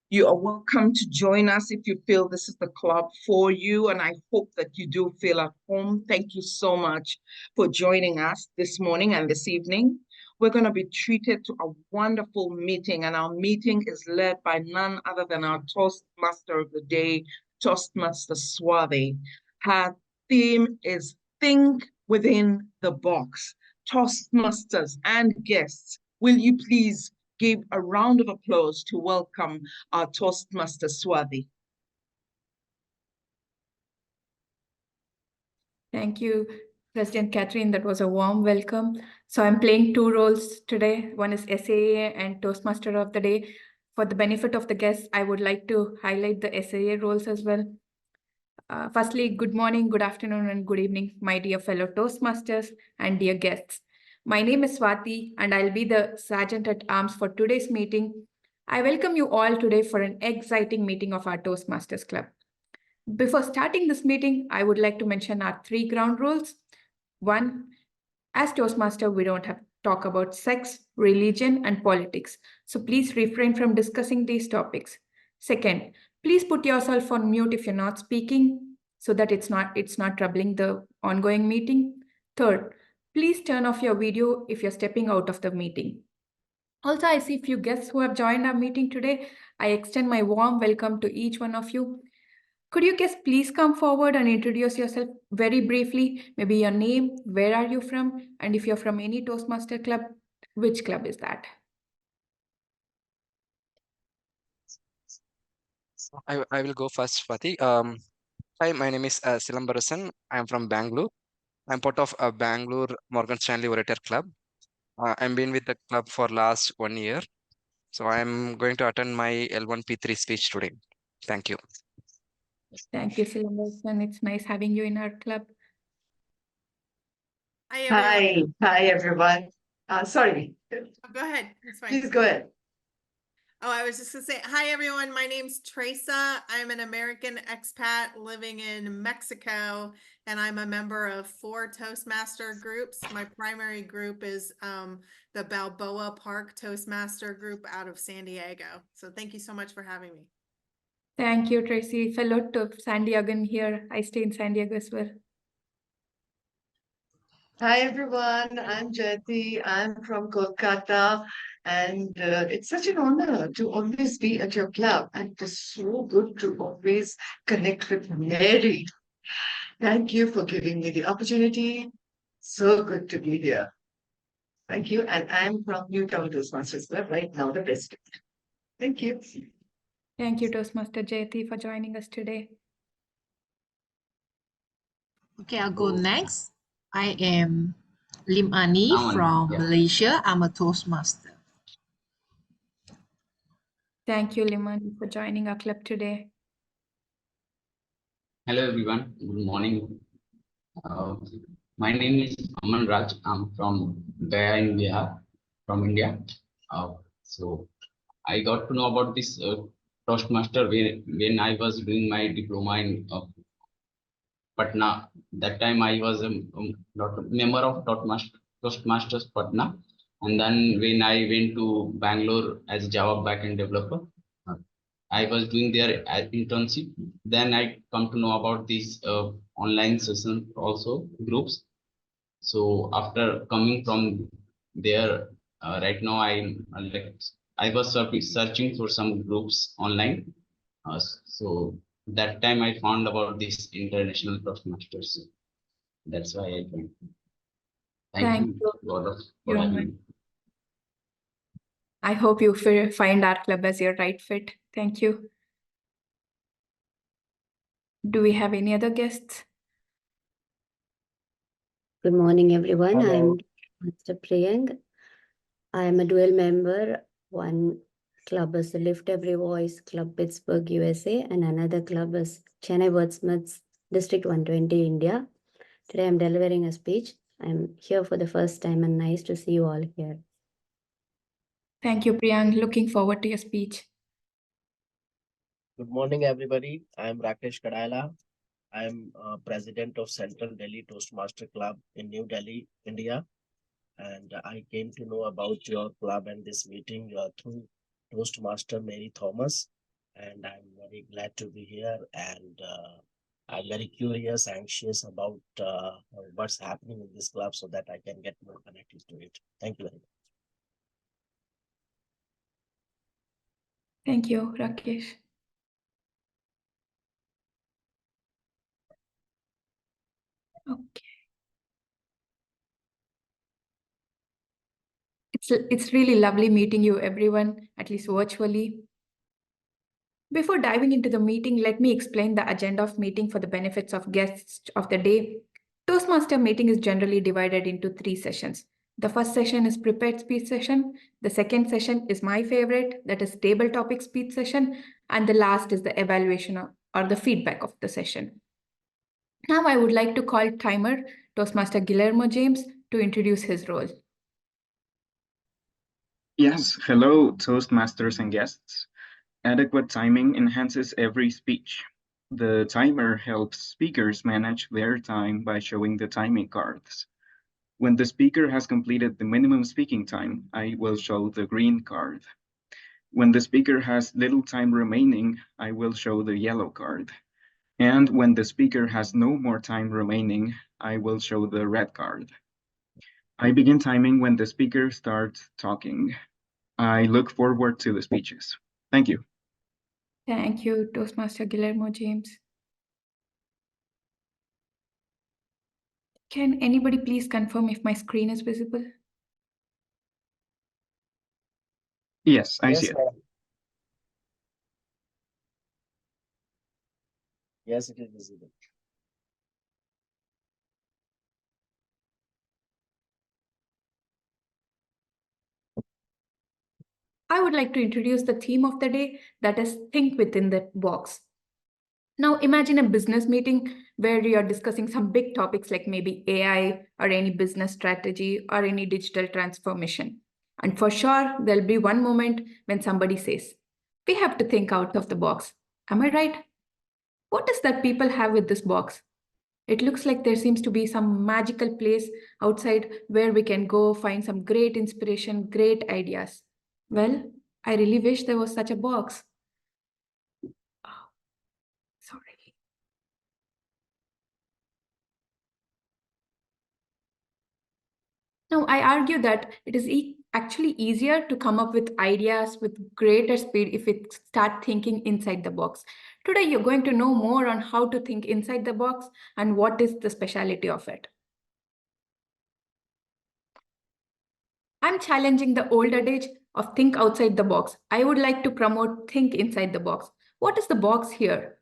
You are welcome to join us if you feel this is the club for you, and I hope that you do feel at home. Thank you so much for joining us this morning and this evening. We're going to be treated to a wonderful meeting, and our meeting is led by none other than our Toastmaster of the day, Toastmaster Swathi. Her theme is Think Within the Box. Toastmasters and guests, will you please give a round of applause to welcome our Toastmaster Swathi. Thank you, President Catherine. That was a warm welcome. So I'm playing two roles today. One is SAA and Toastmaster of the Day. For the benefit of the guests, I would like to highlight the SAA roles as well. Firstly, good morning, good afternoon, and good evening, my dear fellow Toastmasters and dear guests. My name is Swathi, and I'll be the Sergeant at Arms for today's meeting. I welcome you all today for an exciting meeting of our Toastmasters Club. Before starting this meeting, I would like to mention our 3 ground rules. 1, as Toastmaster, we don't have to talk about sex, religion, and politics. So please refrain from discussing these topics. Second, please put yourself on mute if you're not speaking so that it's not troubling the ongoing meeting. Third, please turn off your video if you're stepping out of the meeting. Also, I see a few guests who have joined our meeting today. I extend my warm welcome to each one of you. Could you guys please come forward and introduce yourself very briefly? Maybe your name, where are you from? And if you're from any Toastmaster club, which club is that? I will go first, Swati. Hi, my name is Silambarasan. I'm from Bangalore. I'm part of a Bangalore Morgan Stanley Orator Club. I've been with the club for last 1 year. So I'm going to attend my L1P3 speech today. Thank you. Thank you, Silambarasan. It's nice having you in our club. Hi, everyone. Hi, everyone. Sorry. Oh, go ahead. It's fine. Please go ahead. Oh, I was just gonna say, hi, everyone. My name's Teresa. I'm an American expat living in Mexico, and I'm a member of 4 Toastmaster groups. My primary group is the Balboa Park Toastmaster group out of San Diego. So thank you so much for having me. Thank you, Tracy. Fellow to San Diego here. I stay in San Diego as well. Hi, everyone. I'm Jayati. I'm from Kolkata. And it's such an honor to always be at your club. And it's so good to always connect with Mary. Thank you for giving me the opportunity. So good to be here. Thank you. And I'm from Newtown Toastmasters Club, right now the president. Thank you. Thank you, Toastmaster Jayati, for joining us today. Okay, I'll go next. I am Lim Ani from Malaysia. I'm a Toastmaster. Thank you, Liman, for joining our club today. Hello, everyone. Good morning. My name is Aman Raj. I'm from Gaya in Bihar, from India. So I got to know about this Toastmaster when I was doing my diploma in Patna. That time I was a member of Toastmasters Patna. And then when I went to Bangalore as Java backend developer, I was doing their internship. Then I come to know about these online sessions also groups. So after coming from there, right now I was searching for some groups online. So that time I found about this international Toastmasters. That's why I joined. Thank you, God, for having me. I hope you find our club as your right fit. Thank you. Do we have any other guests? Good morning, everyone. Hello. I'm Mr. Priyank. I am a dual member. One club is the Lift Every Voice Club, Pittsburgh, USA, and another club is Chennai Wordsmiths, District 120, India. Today, I'm delivering a speech. I'm here for the first time and nice to see you all here. Thank you, Priyank. Looking forward to your speech. Good morning, everybody. I'm Rakesh Kadaila. I'm president of Central Delhi Toastmaster Club in New Delhi, India. And I came to know about your club and this meeting through Toastmaster Mary Thomas. and I'm very glad to be here. And I'm very curious, anxious about what's happening in this club so that I can get more connected to it. Thank you very much. Thank you, Rakesh. Okay. It's really lovely meeting you, everyone, at least virtually. Before diving into the meeting, let me explain the agenda of meeting for the benefits of guests of the day. Toastmaster meeting is generally divided into 3 sessions. The first session is prepared speech session. The second session is my favorite, that is table topic speech session. And the last is the evaluation or the feedback of the session. Now I would like to call timer Toastmaster Guillermo James to introduce his role. Yes, hello, Toastmasters and guests. Adequate timing enhances every speech. The timer helps speakers manage their time by showing the timing cards. When the speaker has completed the minimum speaking time, I will show the green card. When the speaker has little time remaining, I will show the yellow card. And when the speaker has no more time remaining, I will show the red card. I begin timing when the speaker starts talking. I look forward to the speeches. Thank you. Thank you, Toastmaster Guillermo James. Can anybody please confirm if my screen is visible? Yes, I see it. Madam. Yes, it is visible. I would like to introduce the theme of the day, that is think within the box. Now imagine a business meeting where you are discussing some big topics like maybe AI or any business strategy or any digital transformation. And for sure, there'll be one moment when somebody says, we have to think out of the box. Am I right? What is that people have with this box? It looks like there seems to be some magical place outside where we can go find some great inspiration, great ideas. Well, I really wish there was such a box. Oh, sorry. Now, I argue that it is actually easier to come up with ideas with greater speed if we start thinking inside the box. Today, you're going to know more on how to think inside the box and what is the speciality of it. I'm challenging the old adage of think outside the box. I would like to promote think inside the box. What is the box here?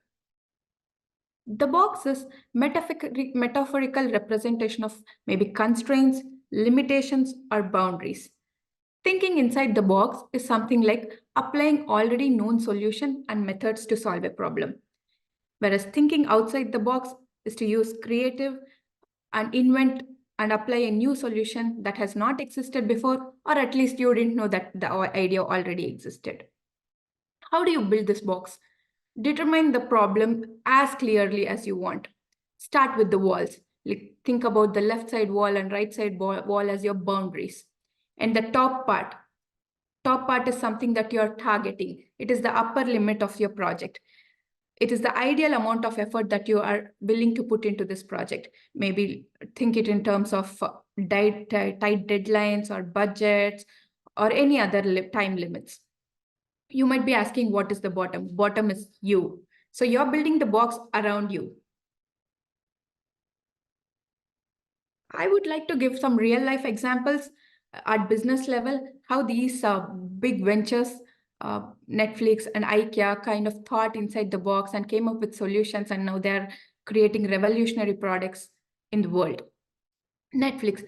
The box is metaphorical representation of maybe constraints, limitations, or boundaries. Thinking inside the box is something like applying already known solution and methods to solve a problem. Whereas thinking outside the box is to use creative and invent and apply a new solution that has not existed before, or at least you didn't know that the idea already existed. How do you build this box? Determine the problem as clearly as you want. Start with the walls. Like, think about the left side wall and right side wall as your boundaries. And the top part is something that you're targeting. It is the upper limit of your project. It is the ideal amount of effort that you are willing to put into this project. Maybe think it in terms of tight deadlines or budgets or any other time limits. You might be asking, what is the bottom? Bottom is you. So you're building the box around you. I would like to give some real life examples at business level, how these big ventures, Netflix and IKEA kind of thought inside the box and came up with solutions, and now they're creating revolutionary products in the world. Netflix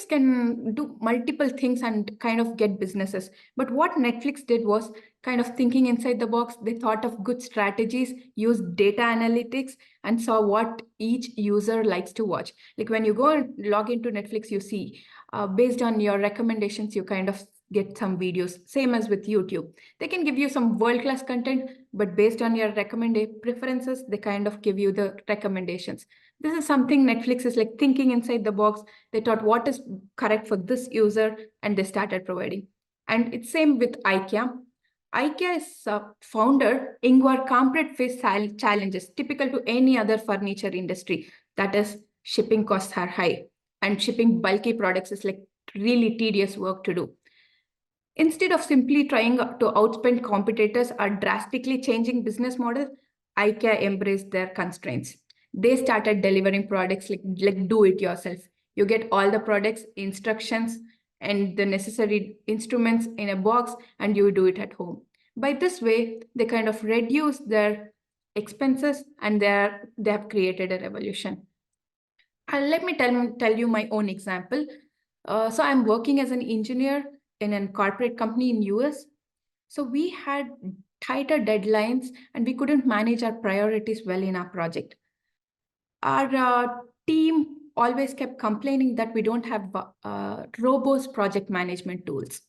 can do multiple things and kind of get businesses. But what Netflix did was kind of thinking inside the box. They thought of good strategies, used data analytics, and saw what each user likes to watch. Like when you go and log into Netflix, you see based on your recommendations, you kind of get some videos. Same as with YouTube. They can give you some world-class content, but based on your recommended preferences, they kind of give you the recommendations. This is something Netflix is like thinking inside the box. They thought what is correct for this user, and they started providing. And it's same with IKEA. IKEA's founder, Ingvar Kamprad, faced challenges typical to any other furniture industry. That is, shipping costs are high and shipping bulky products is like really tedious work to do. Instead of simply trying to outspend competitors or drastically changing business models, IKEA embraced their constraints. They started delivering products like do it yourself. You get all the products, instructions, and the necessary instruments in a box, and you do it at home. By this way, they kind of reduce their expenses and they have created a revolution. Let me tell you my own example. So I'm working as an engineer in a corporate company in US. So we had tighter deadlines and we couldn't manage our priorities well in our project. Our team always kept complaining that we don't have robust project management tools.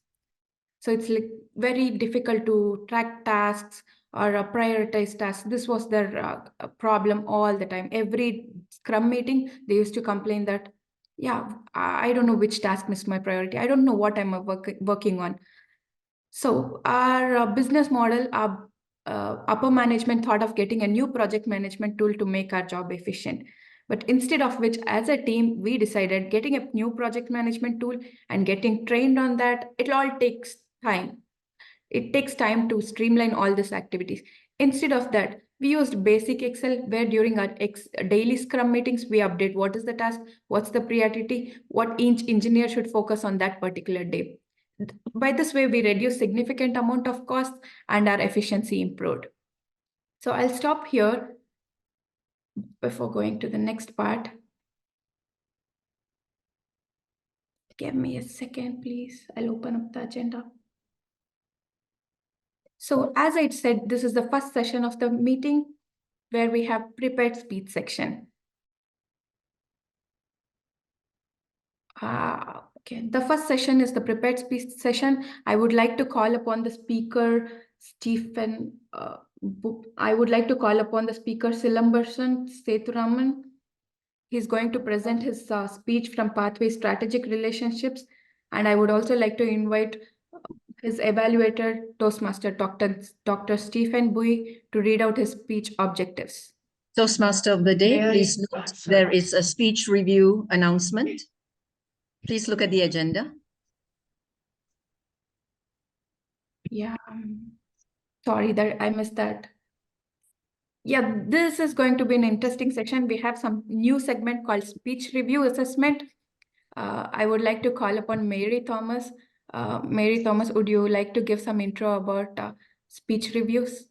So it's like very difficult to track tasks or prioritize tasks. This was their problem all the time. Every Scrum meeting, they used to complain that, yeah, I don't know which task missed my priority. I don't know what I'm working on. So our business model, our upper management thought of getting a new project management tool to make our job efficient. But instead of which, as a team, we decided getting a new project management tool and getting trained on that, it all takes time. It takes time to streamline all these activities. Instead of that, we used basic Excel where during our daily Scrum meetings, we update what is the task, what's the priority, what each engineer should focus on that particular day. By this way, we reduce significant amount of costs and our efficiency improved. So I'll stop here before going to the next part. Give me a second, please. I'll open up the agenda. So as I said, this is the first session of the meeting where we have prepared speech section. Okay, the first session is the prepared speech session. I would like to call upon the speaker, Stephen. I would like to call upon the speaker, Silamberson Sethuraman. He's going to present his speech from Pathway Strategic Relationships. And I would also like to invite his evaluator, Toastmaster, Dr. Stephen Bui, to read out his speech objectives. Toastmaster of the day, please note there is a speech review announcement. Please look at the agenda. Yeah, sorry that I missed that. Yeah, this is going to be an interesting section. We have some new segment called speech review assessment. I would like to call upon Mary Thomas. Mary Thomas, would you like to give some intro about speech reviews?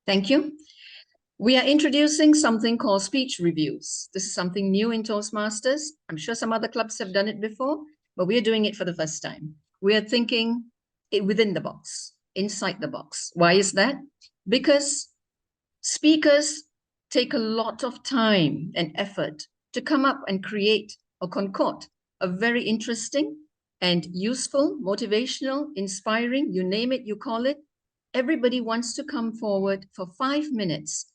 Thank you. We are introducing something called speech reviews. This is something new in Toastmasters. I'm sure some other clubs have done it before, but we are doing it for the first time. We are thinking within the box, inside the box. Why is that? Because speakers take a lot of time and effort to come up and create or concoct a very interesting and useful, motivational, inspiring, you name it, you call it. Everybody wants to come forward for 5 minutes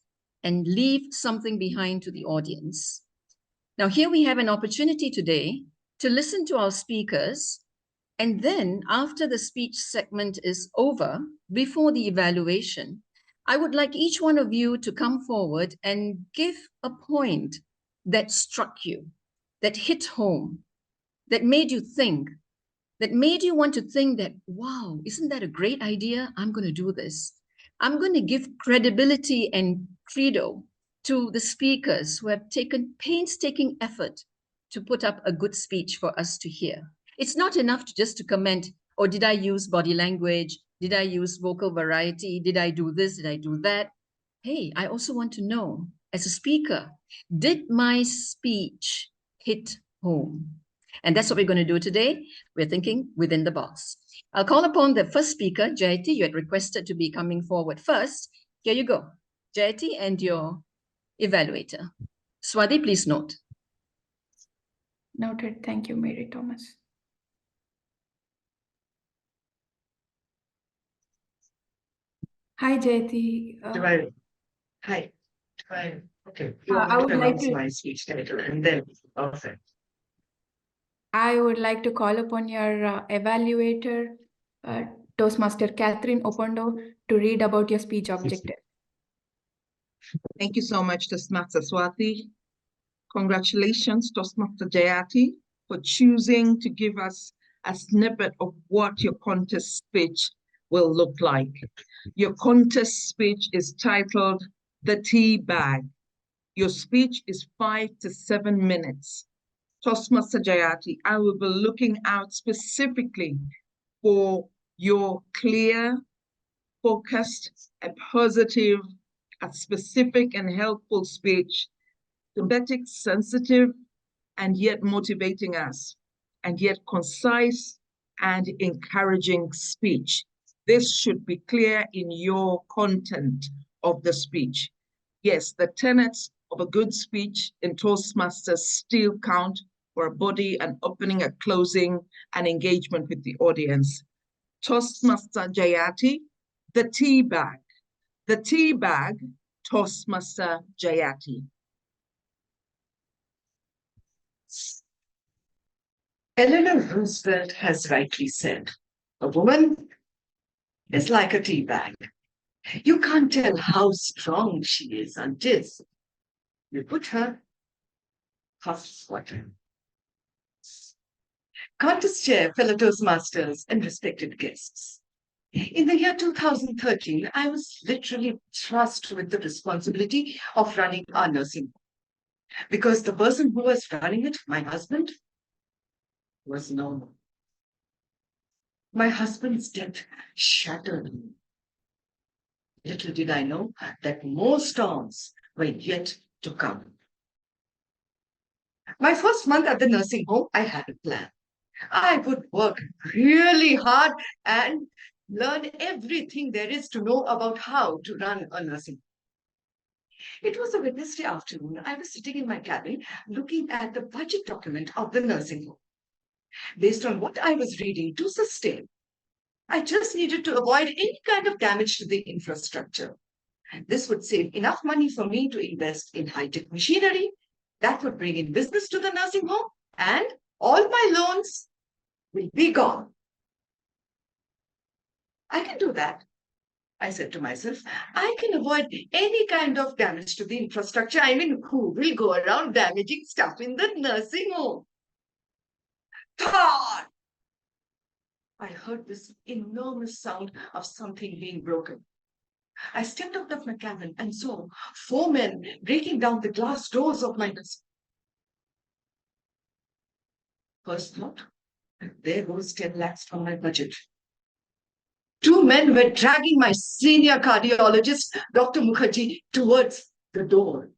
and leave something behind to the audience. Now, here we have an opportunity today to listen to our speakers. And then after the speech segment is over, before the evaluation, I would like each one of you to come forward and give a point that struck you, that hit home, that made you think, that made you want to think that, wow, isn't that a great idea? I'm going to do this. I'm going to give credibility and credo to the speakers who have taken painstaking effort to put up a good speech for us to hear. It's not enough just to comment, or did I use body language? Did I use vocal variety? Did I do this? Did I do that? Hey, I also want to know, as a speaker, did my speech hit home? And that's what we're going to do today. We're thinking within the box. I'll call upon the first speaker, Jayati. You had requested to be coming forward first. Here you go. Jayati and your evaluator. Swati, please note. Noted. Thank you, Mary Thomas. Hi, Jayati. Hi. Okay. I would like to my speech title and then perfect. I would like to call upon your evaluator, Toastmaster Catherine Opondo to read about your speech objective. Thank you so much, Toastmaster Swati. Congratulations, Toastmaster Jayati, for choosing to give us a snippet of what your contest speech will look like. Your contest speech is titled The Tea Bag. Your speech is 5 to 7 minutes. Toastmaster Jayati, I will be looking out specifically for your clear, focused, and positive, a specific and helpful speech, sympathetic, sensitive, and yet motivating us, and yet concise and encouraging speech. This should be clear in your content of the speech. Yes, the tenets of a good speech in Toastmasters still count for a body, an opening, a closing, and engagement with the audience. Toastmaster Jayati, the tea bag. The tea bag, Toastmaster Jayati. Eleanor Roosevelt has rightly said, a woman is like a tea bag. You can't tell how strong she is until you put her hot water. Contest chair, fellow Toastmasters, and respected guests. In the year 2013, I was literally thrust with the responsibility of running our nursing home, because the person who was running it, my husband, was no more. My husband's death shattered me. Little did I know that more storms were yet to come. My first month at the nursing home, I had a plan. I would work really hard and learn everything there is to know about how to run a nursing home. It was a Wednesday afternoon. I was sitting in my cabin looking at the budget document of the nursing home. Based on what I was reading, to sustain, I just needed to avoid any kind of damage to the infrastructure. This would save enough money for me to invest in high-tech machinery that would bring in business to the nursing home, and all my loans will be gone. I can do that, I said to myself. I can avoid any kind of damage to the infrastructure. I mean, who will go around damaging stuff in the nursing home? Thought! I heard this enormous sound of something being broken. I stepped out of my cabin and saw 4 men breaking down the glass doors of my nursing home. First thought, there goes 10 lakhs from my budget. 2 men were dragging my senior cardiologist, Dr. Mukherjee, towards the door.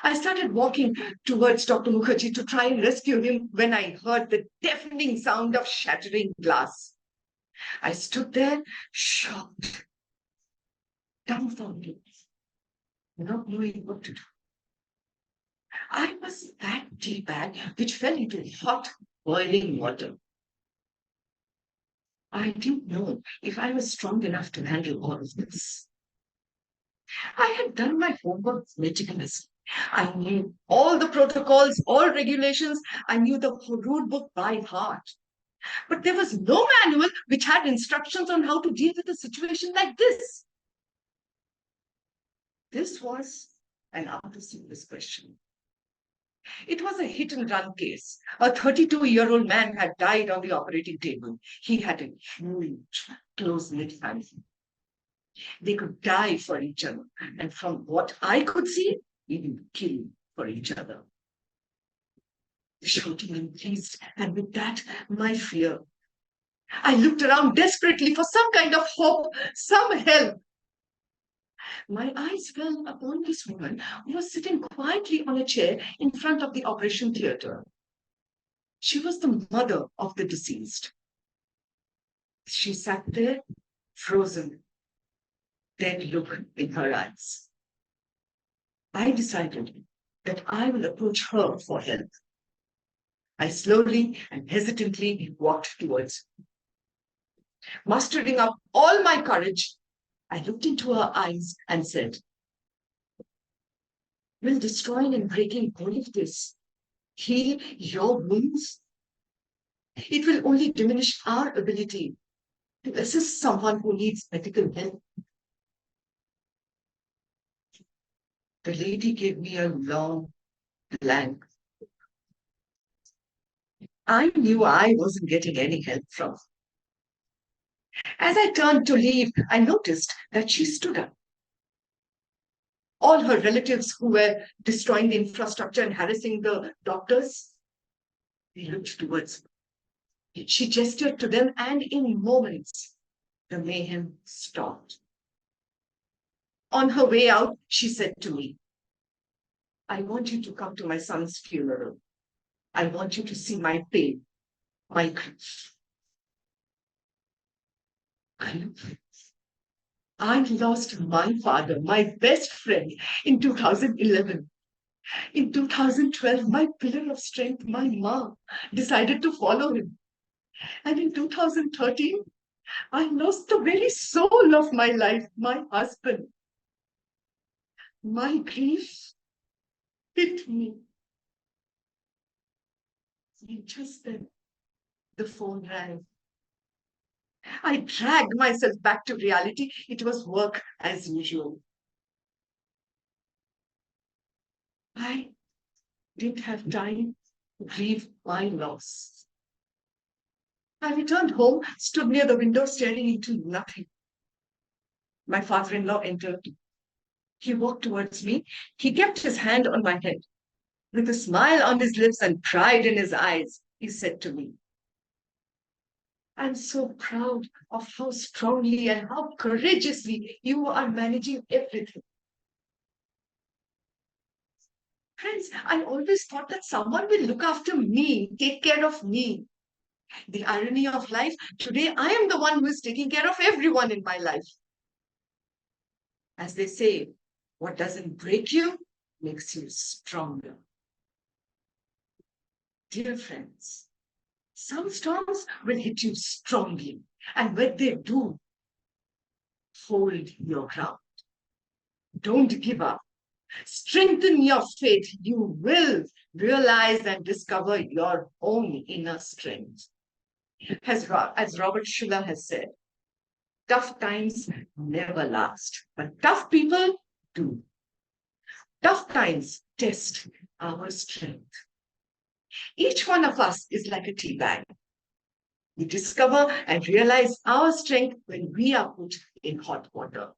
I started walking towards Dr. Mukherjee to try and rescue him when I heard the deafening sound of shattering glass. I stood there, shocked, dumbfounded, not knowing what to do. I was that tea bag which fell into hot, boiling water. I didn't know if I was strong enough to handle all of this. I had done my homework meticulously. I knew all the protocols, all regulations. I knew the rule book by heart. But there was no manual which had instructions on how to deal with a situation like this. This was an out-of-service question. It was a hit-and-run case. A 32-year-old man had died on the operating table. He had a huge, close-knit family. They could die for each other. And from what I could see, even kill for each other. The shouting increased, and with that, my fear. I looked around desperately for some kind of hope, some help. My eyes fell upon this woman who was sitting quietly on a chair in front of the operation theater. She was the mother of the deceased. She sat there, frozen, dead look in her eyes. I decided that I will approach her for help. I slowly and hesitantly walked towards her. Mustering up all my courage, I looked into her eyes and said, "Will destroying and breaking all of this heal your wounds? It will only diminish our ability This is someone who needs medical help. The lady gave me a long blank. I knew I wasn't getting any help from her. As I turned to leave, I noticed that she stood up. All her relatives who were destroying the infrastructure and harassing the doctors, they looked towards me. She gestured to them, and in moments, the mayhem stopped. On her way out, she said to me, I want you to come to my son's funeral. I want you to see my pain, my grief. I lost my father, my best friend, in 2011. In 2012, my pillar of strength, my mom, decided to follow him. And in 2013, I lost the very soul of my life, my husband. My grief hit me. And just then, the phone rang. I dragged myself back to reality. It was work as usual. I didn't have time to grieve my loss. I returned home, stood near the window, staring into nothing. My father-in-law entered. He walked towards me. He kept his hand on my head. With a smile on his lips and pride in his eyes, he said to me, I'm so proud of how strongly and how courageously you are managing everything. Friends, I always thought that someone will look after me, take care of me. The irony of life, today I am the one who is taking care of everyone in my life. As they say, what doesn't break you makes you stronger. Dear friends, some storms will hit you strongly, and when they do, hold your ground. Don't give up. Strengthen your faith. You will realize and discover your own inner strength. As Robert Schuller has said, tough times never last, but tough people do. Tough times test our strength. Each one of us is like a tea bag. We discover and realize our strength when we are put in hot water.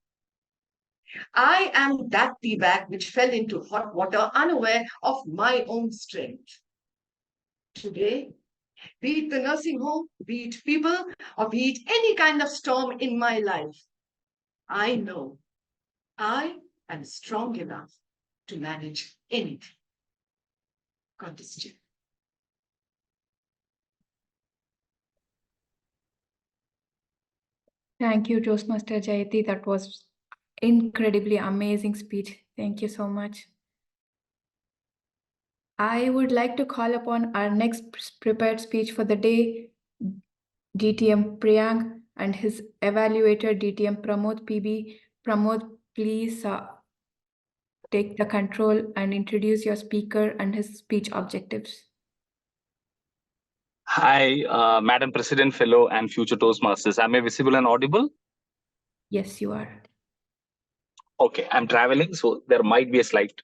I am that tea bag which fell into hot water unaware of my own strength. Today, be it the nursing home, be it people, or be it any kind of storm in my life, I know I am strong enough to manage anything. God bless you. Thank you, Toastmaster Jayati. That was incredibly amazing speech. Thank you so much. I would like to call upon our next prepared speech for the day, DTM Priyank and his evaluator DTM Pramod PB. Pramod, please take the control and introduce your speaker and his speech objectives. Hi, Madam President, Fellow, and future Toastmasters. Am I visible and audible? Yes, you are. Okay, I'm traveling, so there might be a slight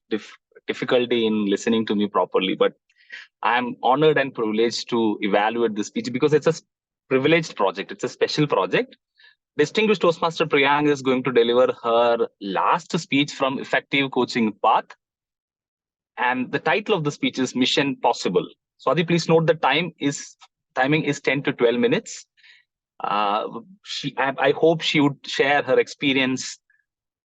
difficulty in listening to me properly, but I'm honored and privileged to evaluate this speech because it's a privileged project. It's a special project. Distinguished Toastmaster Priyank is going to deliver her last speech from Effective Coaching Path. And the title of the speech is Mission Possible. Swati, please note the timing is 10 to 12 minutes. I hope she would share her experience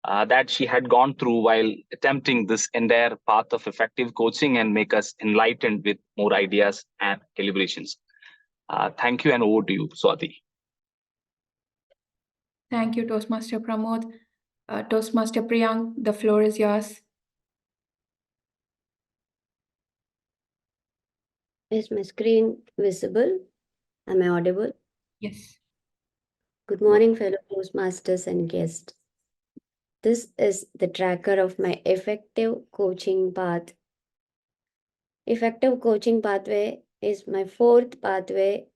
that she had gone through while attempting this entire path of effective coaching and make us enlightened with more ideas and calibrations. Thank you, and over to you, Swati. Thank you, Toastmaster Pramod. Toastmaster Priyank, the floor is yours. Is my screen visible? Am I audible? Yes. Good morning, fellow Toastmasters and guests. This is the tracker of my effective coaching path. Effective coaching pathway is my fourth pathway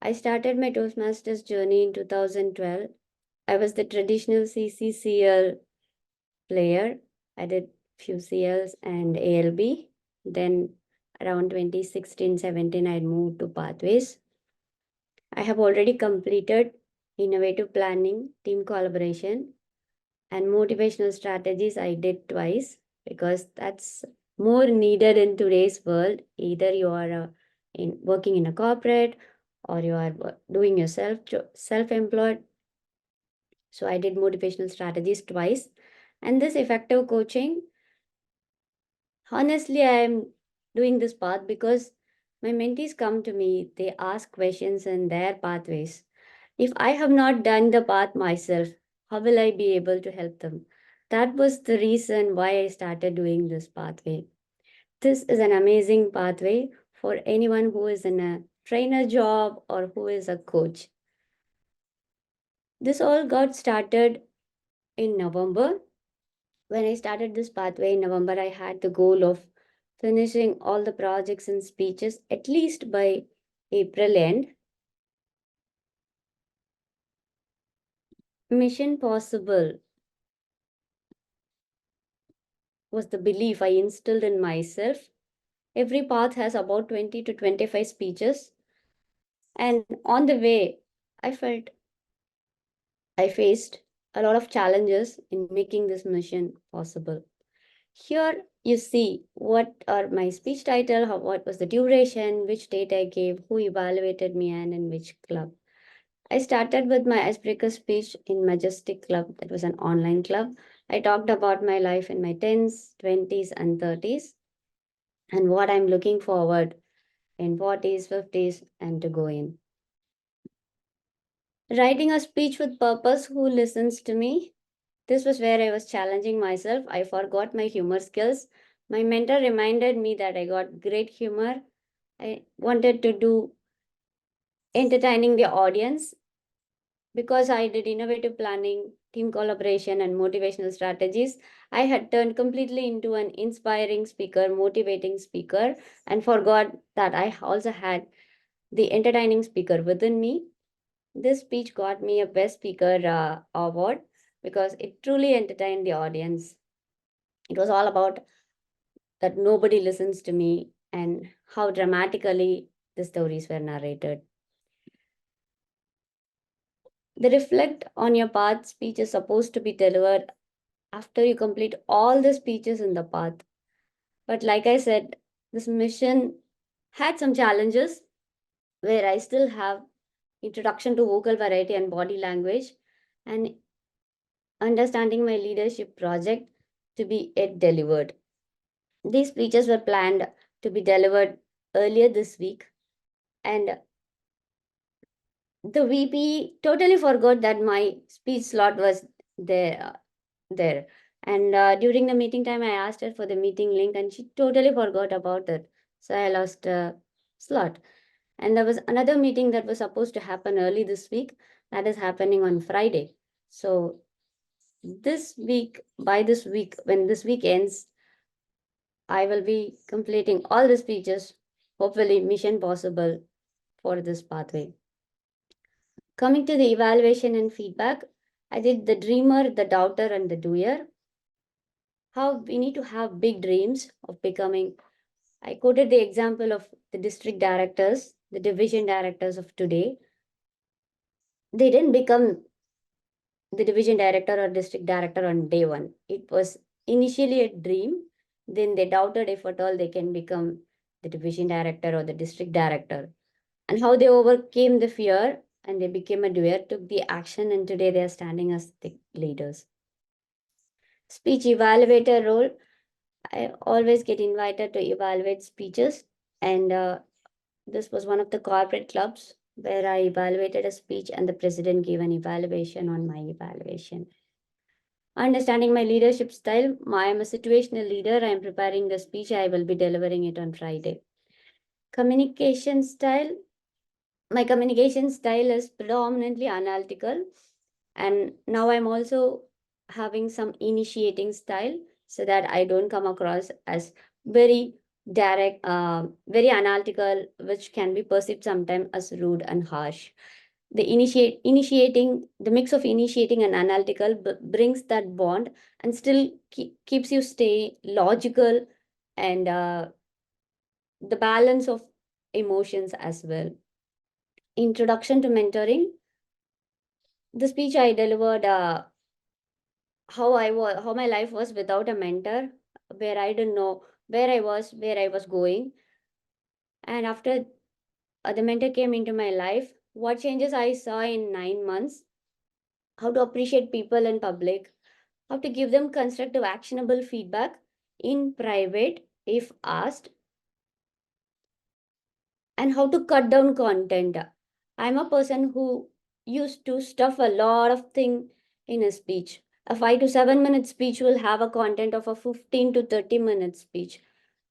I started my Toastmasters journey in 2012. I was the traditional CCCL player. I did few CLs and ALB. Then around 2016-17, I moved to Pathways. I have already completed innovative planning, team collaboration, and motivational strategies. I did twice because that's more needed in today's world. Either you are working in a corporate or you are doing yourself self-employed. So I did motivational strategies twice. And this effective coaching, honestly, I am doing this path because my mentees come to me, they ask questions in their pathways. If I have not done the path myself, how will I be able to help them? That was the reason why I started doing this pathway. This is an amazing pathway for anyone who is in a trainer job or who is a coach. This all got started in November. When I started this pathway in November, I had the goal of finishing all the projects and speeches at least by April end. Mission Possible was the belief I instilled in myself. Every path has about 20 to 25 speeches. And on the way, I faced a lot of challenges in making this mission possible. Here you see what are my speech title, what was the duration, which date I gave, who evaluated me, and in which club. I started with my icebreaker speech in Majestic Club. That was an online club. I talked about my life in my 10s, 20s, and 30s, and what I'm looking forward in 40s, 50s, and to go in. Writing a speech with purpose, who listens to me? This was where I was challenging myself. I forgot my humor skills. My mentor reminded me that I got great humor. I wanted to do entertaining the audience. Because I did innovative planning, team collaboration, and motivational strategies, I had turned completely into an inspiring speaker, motivating speaker, and forgot that I also had the entertaining speaker within me. This speech got me a Best Speaker award because it truly entertained the audience. It was all about that nobody listens to me and how dramatically the stories were narrated. The reflect on your path speech is supposed to be delivered after you complete all the speeches in the path. But like I said, this mission had some challenges where I still have introduction to vocal variety and body language and understanding my leadership project to be yet delivered. These speeches were planned to be delivered earlier this week, and the VP totally forgot that my speech slot was there. And during the meeting time, I asked her for the meeting link, and she totally forgot about it. So I lost a slot. And there was another meeting that was supposed to happen early this week that is happening on Friday. So this week, by this week, when this week ends, I will be completing all the speeches, hopefully mission possible for this pathway. Coming to the evaluation and feedback, I did the dreamer, the doubter, and the doer. How we need to have big dreams of becoming. I quoted the example of the district directors, the division directors of today. They didn't become the division director or district director on day one. It was initially a dream. Then they doubted if at all they can become the division director or the district director. And how they overcame the fear and they became a doer, took the action, and today they are standing as the leaders. Speech evaluator role. I always get invited to evaluate speeches, and this was one of the corporate clubs where I evaluated a speech and the president gave an evaluation on my evaluation. Understanding my leadership style, I am a situational leader. I am preparing the speech. I will be delivering it on Friday. Communication style. My communication style is predominantly analytical, and now I'm also having some initiating style so that I don't come across as very direct, very analytical, which can be perceived sometimes as rude and harsh. The mix of initiating and analytical brings that bond and still keeps you stay logical and the balance of emotions as well. Introduction to mentoring. The speech I delivered, how my life was without a mentor, where I didn't know where I was going. And after the mentor came into my life, what changes I saw in 9 months, how to appreciate people in public, how to give them constructive, actionable feedback in private if asked, and how to cut down content. I'm a person who used to stuff a lot of thing in a speech. A 5 to 7 minute speech will have a content of a 15 to 30 minute speech.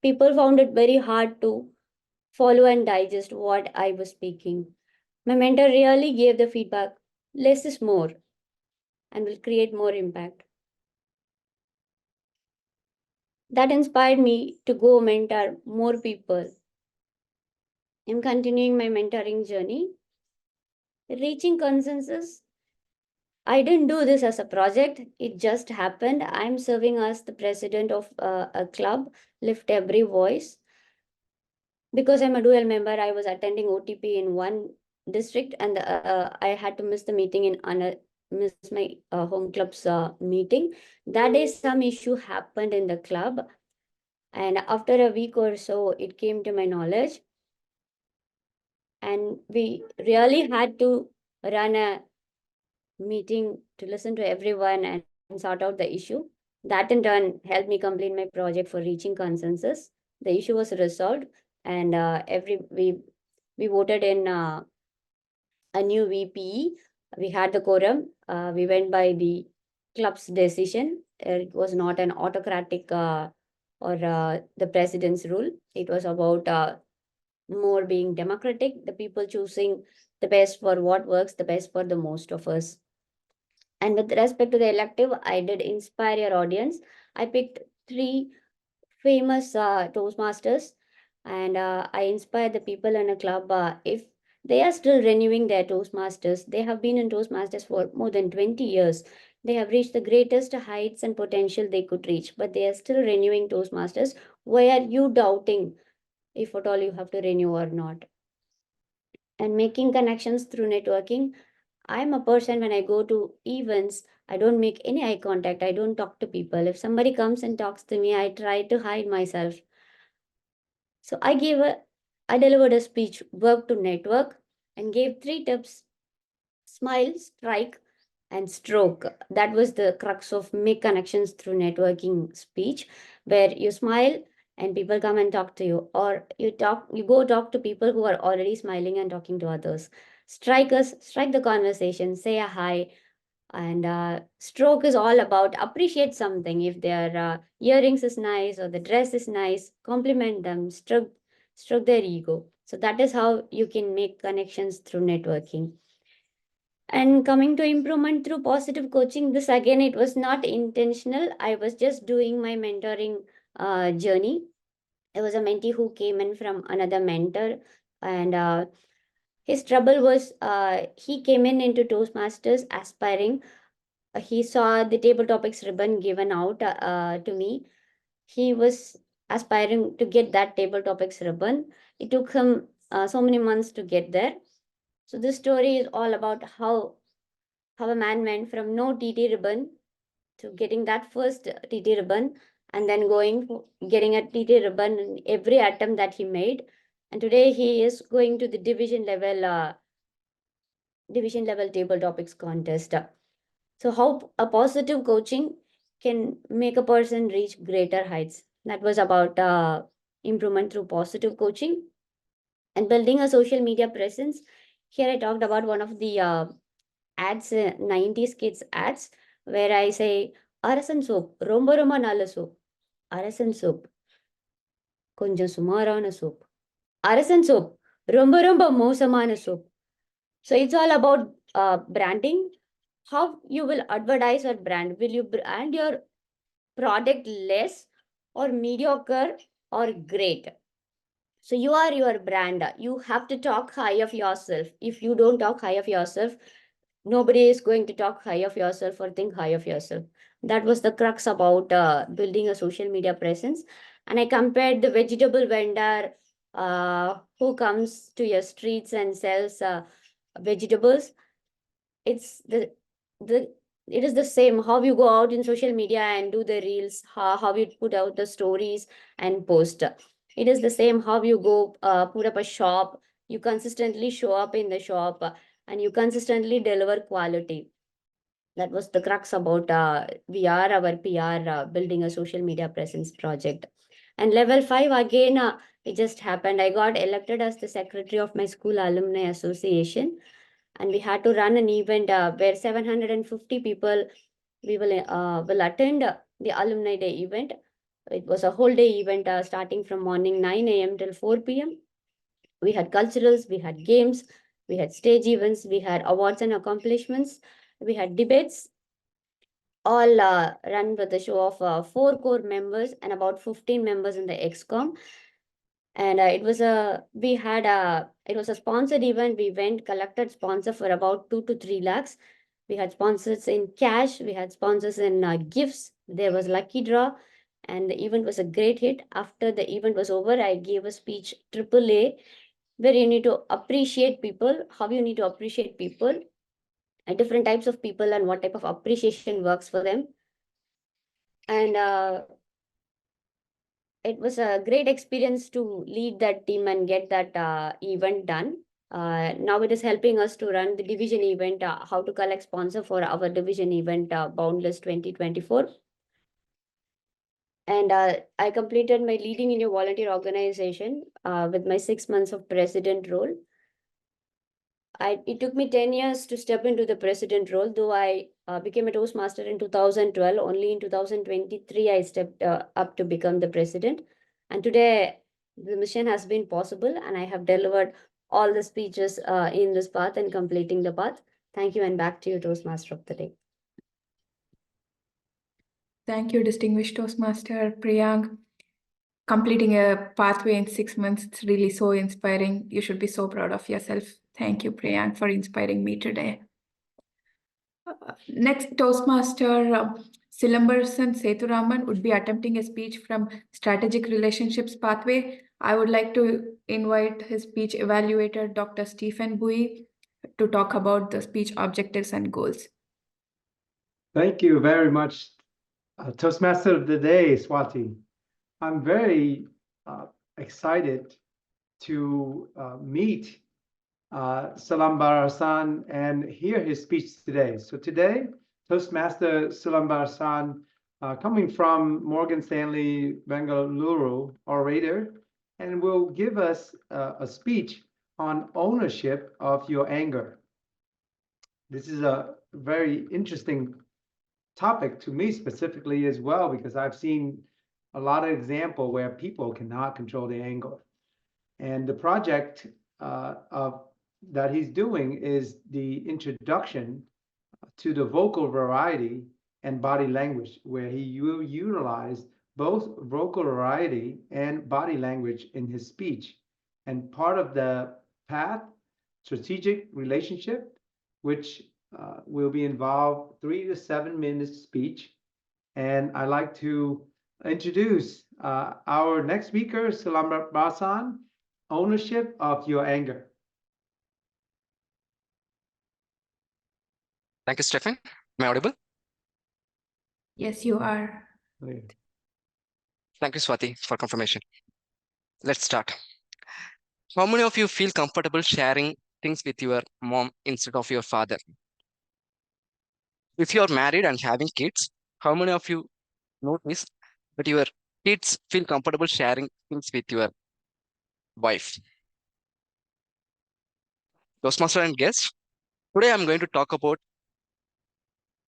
People found it very hard to follow and digest what I was speaking. My mentor really gave the feedback, less is more, and will create more impact. That inspired me to go mentor more people. I'm continuing my mentoring journey. Reaching consensus. I didn't do this as a project. It just happened. I'm serving as the president of a club, Lift Every Voice. Because I'm a dual member, I was attending OTP in one district and I had to miss the meeting in miss my home club's meeting. That day, some issue happened in the club. And after a week or so, it came to my knowledge. And we really had to run a meeting to listen to everyone and sort out the issue. That in turn helped me complete my project for reaching consensus. The issue was resolved, and we voted in a new VPE. We had the quorum. We went by the club's decision. It was not an autocratic or the president's rule. It was about more being democratic, the people choosing the best for what works, the best for the most of us. And with respect to the elective, I did inspire your audience. I picked 3 famous Toastmasters, and I inspired the people in a club. If they are still renewing their Toastmasters, they have been in Toastmasters for more than 20 years. They have reached the greatest heights and potential they could reach, but they are still renewing Toastmasters. Why are you doubting if at all you have to renew or not? And making connections through networking. I'm a person, when I go to events, I don't make any eye contact. I don't talk to people. If somebody comes and talks to me, I try to hide myself. So I delivered a speech, work to network, and gave 3 tips: smile, strike, and stroke. That was the crux of make connections through networking speech, where you smile and people come and talk to you, or you go talk to people who are already smiling and talking to others. Strike the conversation, say a hi. And stroke is all about appreciate something. If their earrings is nice or the dress is nice, compliment them, stroke their ego. So that is how you can make connections through networking. And coming to improvement through positive coaching, this again, it was not intentional. I was just doing my mentoring journey. There was a mentee who came in from another mentor, and his trouble was he came into Toastmasters aspiring. He saw the table topics ribbon given out to me. He was aspiring to get that table topics ribbon. It took him so many months to get there. So this story is all about how a man went from no TT ribbon to getting that first TT ribbon, and then getting a TT ribbon in every attempt that he made. And today he is going to the division level table topics contest. So how a positive coaching can make a person reach greater heights. That was about improvement through positive coaching. And building a social media presence. Here I talked about one of the ads, 90s kids ads, where I say, Arasan soap, romba romba nala soap. Arasan soap, konjam sumarana soap. Arasan soap, romba romba mosamana soap. So it's all about branding. How you will advertise or brand. Will you brand your product less or mediocre or great. So you are your brand. You have to talk high of yourself. If you don't talk high of yourself, nobody is going to talk high of yourself or think high of yourself. That was the crux about building a social media presence. And I compared the vegetable vendor who comes to your streets and sells vegetables. It's the it is the same how you go out in social media and do the reels, how you put out the stories and post. It is the same how you go put up a shop, you consistently show up in the shop, and you consistently deliver quality. That was the crux about we are our PR building a social media presence project. And level 5 again, it just happened. I got elected as the secretary of my school alumni association, and we had to run an event where 750 people will attend the alumni day event. It was a whole day event starting from morning 9 a.m. till 4 p.m. We had culturals, we had games, we had stage events, we had awards and accomplishments, we had debates, all run with a show of 4 core members and about 15 members in the XCOM. And it was a sponsored event. We went, collected sponsor for about 2 to 3 lakhs. We had sponsors in cash, we had sponsors in gifts. There was lucky draw, and the event was a great hit. After the event was over, I gave a speech AAA, where you need to appreciate people, how you need to appreciate people, and different types of people, and what type of appreciation works for them. And it was a great experience to lead that team and get that event done. Now it is helping us to run the division event, how to collect sponsor for our division event, Boundless 2024. And I completed my leading in a volunteer organization with my 6 months of president role. It took me 10 years to step into the president role, though I became a Toastmaster in 2012. Only in 2023, I stepped up to become the president. And today, the mission has been possible, and I have delivered all the speeches in this path and completing the path. Thank you, and back to you, Toastmaster of the day. Thank you, distinguished Toastmaster Priyank. Completing a pathway in 6 months, it's really so inspiring. You should be so proud of yourself. Thank you, Priyank, for inspiring me today. Next, Toastmaster Silambarusan Sethuraman would be attempting a speech from Strategic Relationships Pathway. I would like to invite his speech evaluator, Dr. Stephen Bui, to talk about the speech objectives and goals. Thank you very much, Toastmaster of the Day, Swati. I'm very excited to meet Silambarasan and hear his speech today. So today, Toastmaster Silambarasan, coming from Morgan Stanley, Bengaluru, orator, and will give us a speech on ownership of your anger. This is a very interesting topic to me specifically as well, because I've seen a lot of example where people cannot control their anger. And the project that he's doing is the introduction to the vocal variety and body language, where he will utilize both vocal variety and body language in his speech. And part of the path, strategic relationship, which will be involved 3 to 7 minutes speech. And I'd like to introduce our next speaker, Silambarasan, ownership of your anger. Thank you, Stephen. Am I audible? Yes, you are. Thank you, Swati, for confirmation. Let's start. How many of you feel comfortable sharing things with your mom instead of your father? If you're married and having kids, how many of you notice that your kids feel comfortable sharing things with your wife? Toastmaster and guests, today I'm going to talk about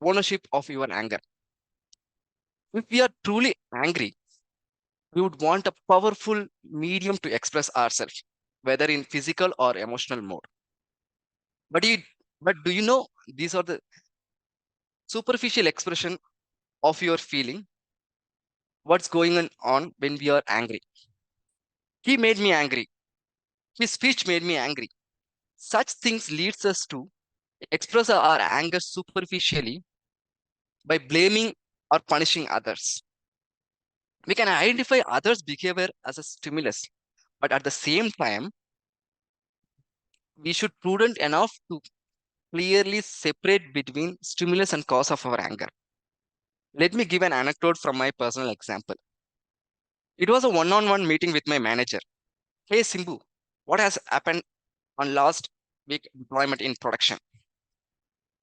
ownership of your anger. If we are truly angry, we would want a powerful medium to express ourselves, whether in physical or emotional mode. But do you know these are the superficial expression of your feeling? What's going on when we are angry? He made me angry. His speech made me angry. Such things leads us to express our anger superficially by blaming or punishing others. We can identify others' behavior as a stimulus, but at the same time, we should prudent enough to clearly separate between stimulus and cause of our anger. Let me give an anecdote from my personal example. It was a one-on-one meeting with my manager. Hey Simbu, what has happened on last week deployment in production?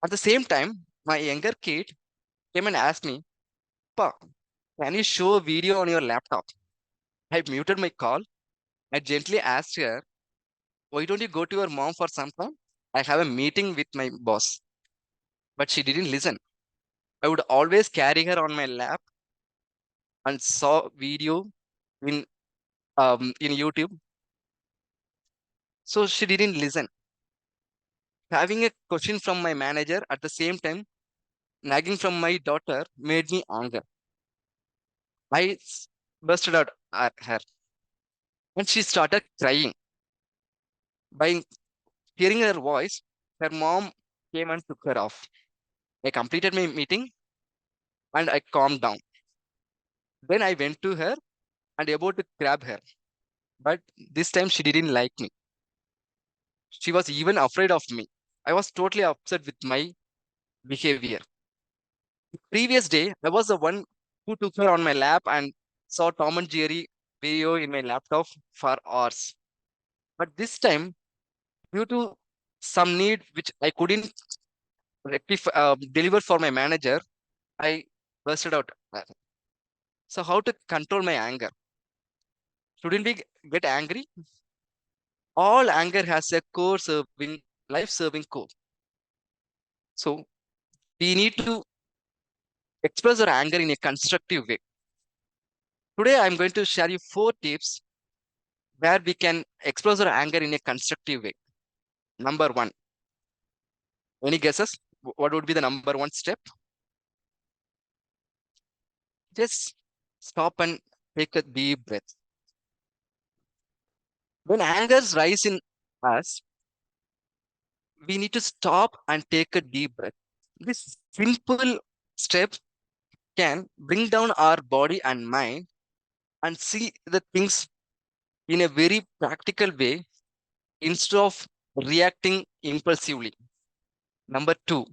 At the same time, my younger kid came and asked me, Pa, can you show a video on your laptop? I muted my call. I gently asked her, why don't you go to your mom for some time? I have a meeting with my boss. But she didn't listen. I would always carry her on my lap and saw video in in YouTube. So she didn't listen. Having a question from my manager at the same time, nagging from my daughter made me anger. Bursted out at her and she started crying. By hearing her voice, her mom came and took her off. I completed my meeting and I calmed down. Then I went to her and about to grab her. But this time she didn't like me. She was even afraid of me. I was totally upset with my behavior. The previous day, I was the one who took her on my lap and saw Tom and Jerry video in my laptop for hours. But this time, due to some need which I couldn't deliver for my manager, I bursted out. So how to control my anger? Shouldn't we get angry? All anger has a core serving, life serving core. So we need to express our anger in a constructive way. Today, I'm going to share you 4 tips where we can express our anger in a constructive way. Number 1. Any guesses? What would be the number 1 step? Just stop and take a deep breath. When angers rise in us, we need to stop and take a deep breath. This simple step can bring down our body and mind and see the things in a very practical way instead of reacting impulsively. Number 2,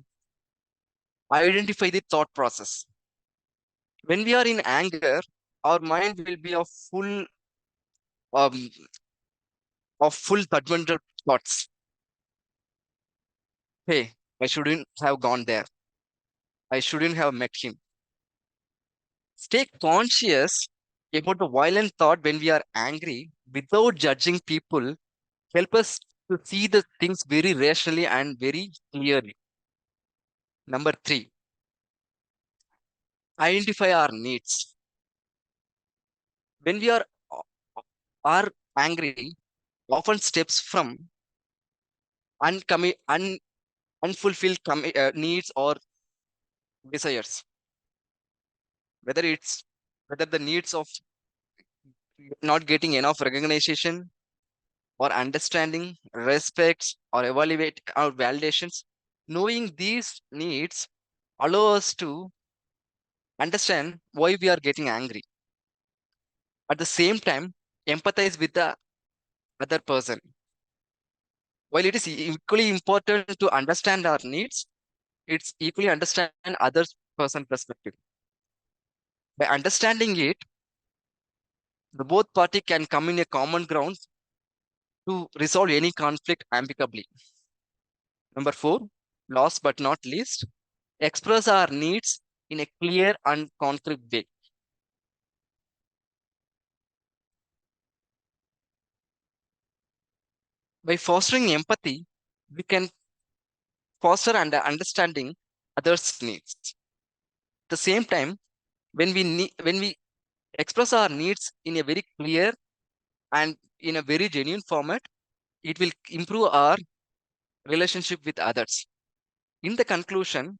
identify the thought process. When we are in anger, our mind will be um, of full judgmental thoughts. Hey, I shouldn't have gone there. I shouldn't have met him. Stay conscious about the violent thought when we are angry without judging people. Help us to see the things very rationally and very clearly. Number 3, identify our needs. When we are angry, often steps from unfulfilled needs or desires. Whether the needs of not getting enough recognition or understanding, respect, or evaluate our validations. Knowing these needs allow us to understand why we are getting angry. At the same time, empathize with the other person. While it is equally important to understand our needs, it's equally understand other person perspective. By understanding it, the both party can come in a common ground to resolve any conflict amicably. Number 4, last but not least, express our needs in a clear and concrete way. By fostering empathy, we can foster and understanding others' needs. At the same time, when we express our needs in a very clear and in a very genuine format, it will improve our relationship with others. In the conclusion,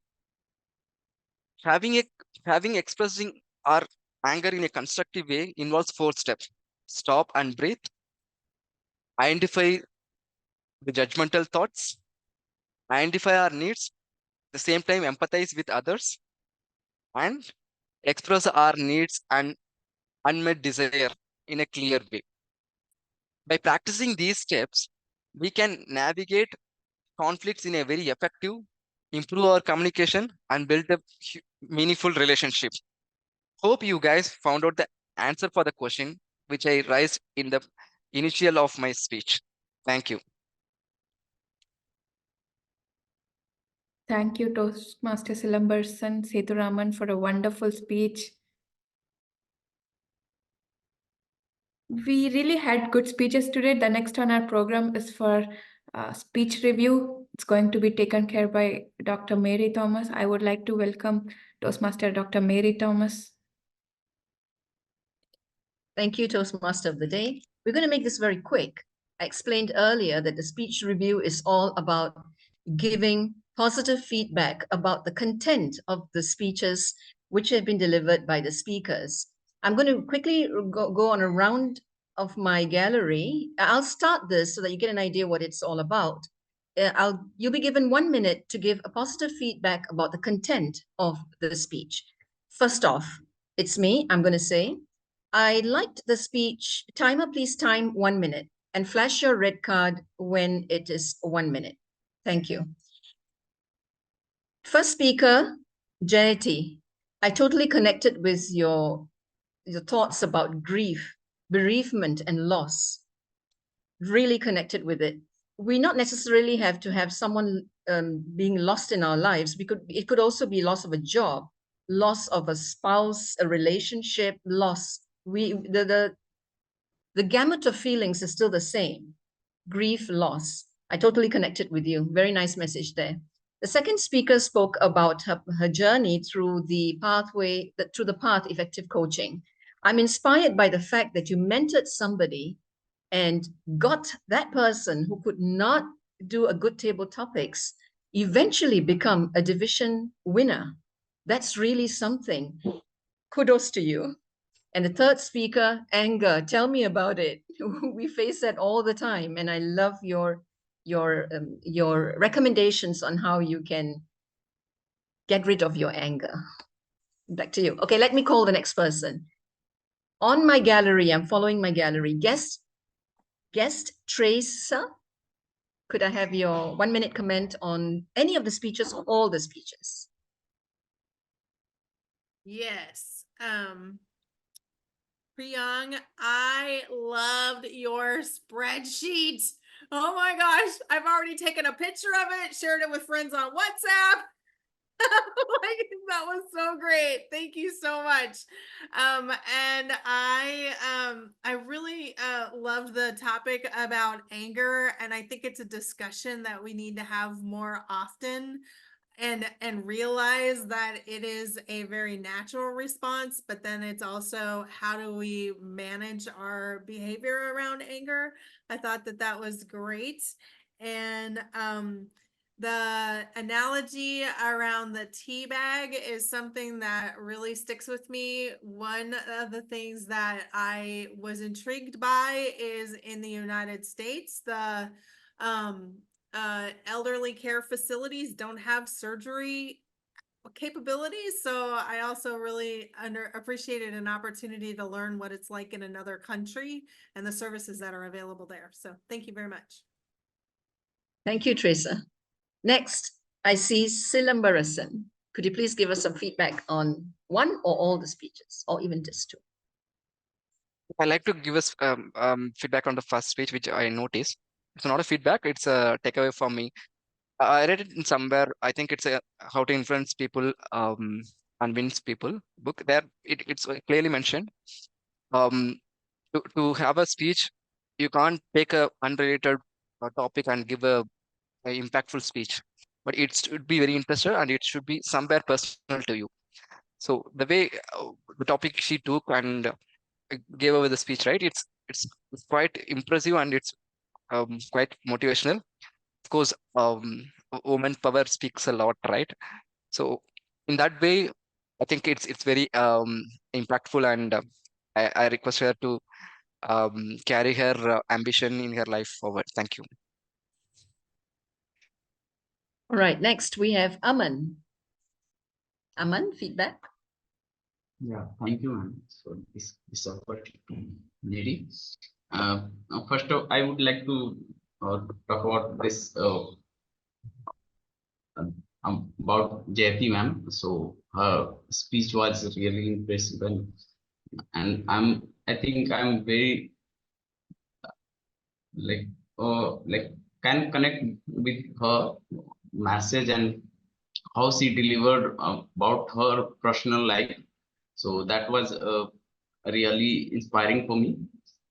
having a having expressing our anger in a constructive way involves 4 steps. Stop and breathe, identify the judgmental thoughts, identify our needs, at the same time empathize with others, and express our needs and unmet desire in a clear way. By practicing these steps, we can navigate conflicts in a very effective, improve our communication, and build a meaningful relationship. Hope you guys found out the answer for the question which I raised in the initial of my speech. Thank you. Thank you, Toastmaster Silambarsan Sethuraman, for a wonderful speech. We really had good speeches today. The next on our program is for speech review. It's going to be taken care by Dr. Mary Thomas. I would like to welcome Toastmaster Dr. Mary Thomas. Thank you, Toastmaster of the Day. We're going to make this very quick. I explained earlier that the speech review is all about giving positive feedback about the content of the speeches which have been delivered by the speakers. I'm going to quickly go on a round of my gallery. I'll start this so that you get an idea what it's all about. You'll be given 1 minute to give a positive feedback about the content of the speech. First off, it's me. I'm going to say, I liked the speech. Timer, please time 1 minute and flash your red card when it is 1 minute. Thank you. First speaker, Jayati. I totally connected with your thoughts about grief, bereavement, and loss. Really connected with it. We not necessarily have to have someone being lost in our lives. It could also be loss of a job, loss of a spouse, a relationship, loss. The gamut of feelings is still the same. Grief, loss. I totally connected with you. Very nice message there. The second speaker spoke about her journey through the pathway, through the path effective coaching. I'm inspired by the fact that you mentored somebody and got that person who could not do a good table topics eventually become a division winner. That's really something. Kudos to you. And the third speaker, anger. Tell me about it. We face that all the time, and I love your recommendations on how you can get rid of your anger. Back to you. Okay, let me call the next person. On my gallery, I'm following my gallery. Guest Tracer. Could I have your 1 minute comment on any of the speeches or all the speeches? Yes. Priyang, I loved your spreadsheet. Oh my gosh, I've already taken a picture of it, shared it with friends on WhatsApp. Like, that was so great. Thank you so much. And I really loved the topic about anger, and I think it's a discussion that we need to have more often. And realize that it is a very natural response, but then it's also how do we manage our behavior around anger. I thought that was great. And the analogy around the tea bag is something that really sticks with me. One of the things that I was intrigued by is in the United States, the elderly care facilities don't have surgery capabilities. So I also really appreciated an opportunity to learn what it's like in another country and the services that are available there. So thank you very much. Thank you, Teresa. Next, I see Silambarasan. Could you please give us some feedback on one or all the speeches, or even just two? I'd like to give us feedback on the first speech, which I noticed. It's not a feedback, it's a takeaway for me. I read it in somewhere. I think it's a how to influence people, convince people book. There, it's clearly mentioned. To have a speech, you can't take a unrelated topic and give a impactful speech, but it should be very interesting and it should be somewhere personal to you. So the way the topic she took and gave away the speech, right? It's quite impressive and it's quite motivational. Of course, woman power speaks a lot, right? So in that way, I think it's very impactful, and I request her to carry her ambition in her life forward. Thank you. All right, next we have Aman. Aman, feedback? Yeah, thank you, ma'am. So this opportunity. First of, I would like to talk about this about Jayati ma'am. So her speech was really impressive, and I think I'm very like can connect with her message and how she delivered about her personal life. So that was really inspiring for me,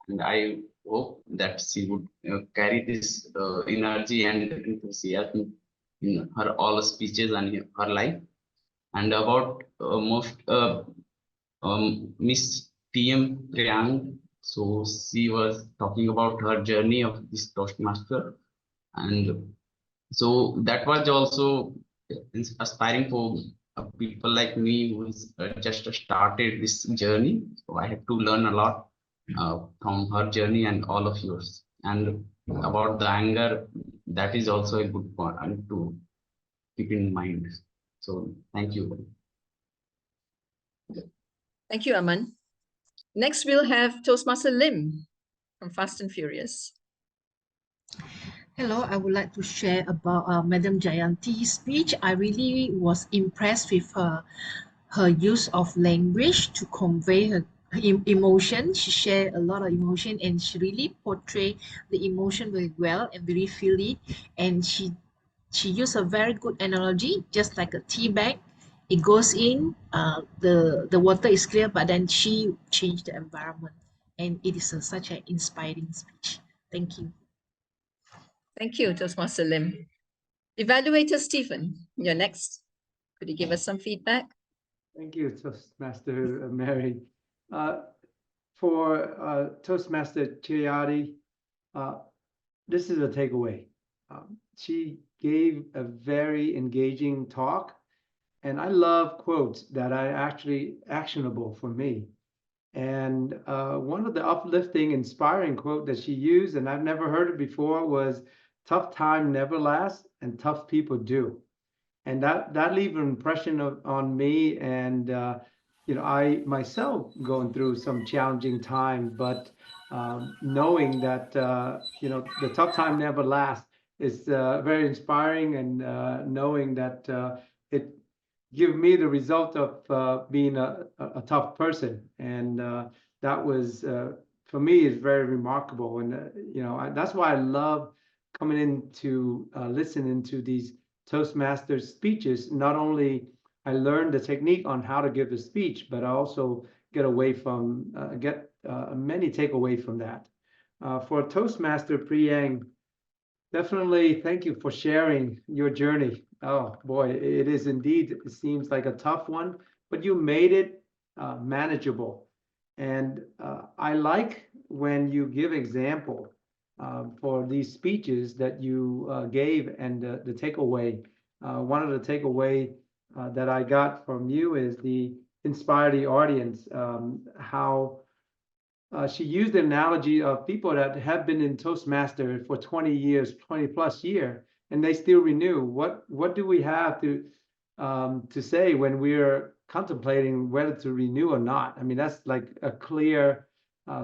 and I hope that she would carry this energy and enthusiasm in her all speeches and in her life. And about most Miss TM Priyank, so she was talking about her journey of this Toastmaster, and so that was also aspiring for people like me who is just started this journey. So I had to learn a lot from her journey and all of yours. And about the anger, that is also a good point to keep in mind. So thank you. Thank you, Aman. Next, we'll have Toastmaster Lim from Fast and Furious. Hello, I would like to share about Madam Jayanti's speech. I really was impressed with her use of language to convey her emotion. She shared a lot of emotion and she really portrayed the emotion very well and very freely. And she used a very good analogy, just like a tea bag. It goes in, the water is clear, but then she changed the environment. And it is such an inspiring speech. Thank you. Thank you, Toastmaster Lim. Evaluator Stephen, you're next. Could you give us some feedback? Thank you, Toastmaster Mary. For Toastmaster Chiriati, this is a takeaway. She gave a very engaging talk, and I love quotes that are actually actionable for me. And one of the uplifting, inspiring quote that she used, and I've never heard it before, was "Tough time never lasts, and tough people do." And that leave an impression on me. And I myself going through some challenging time, but knowing that the tough time never lasts is very inspiring, and knowing that it give me the result of being a tough person. And that was for me is very remarkable. And that's why I love coming in to listening to these Toastmasters speeches. Not only I learned the technique on how to give a speech, but I also get many takeaway from that. For Toastmaster Priyang, definitely thank you for sharing your journey. Oh boy, it is indeed, it seems like a tough one, but you made it manageable. And I like when you give example for these speeches that you gave, and the takeaway. One of the takeaway that I got from you is the inspire the audience, how she used the analogy of people that have been in Toastmaster for 20 years, 20 plus year, and they still renew. What do we have to say when we're contemplating whether to renew or not? I mean, that's like a clear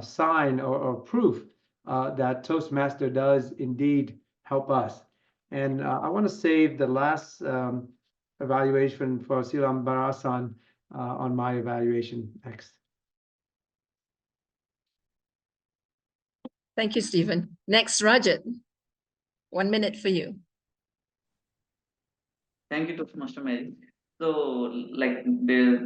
sign or proof that Toastmaster does indeed help us. And I want to save the last evaluation for Silam Barasan on my evaluation next. Thank you, Stephen. Next, Rajat. 1 minute for you. Thank you, Toastmaster Mary. So, like,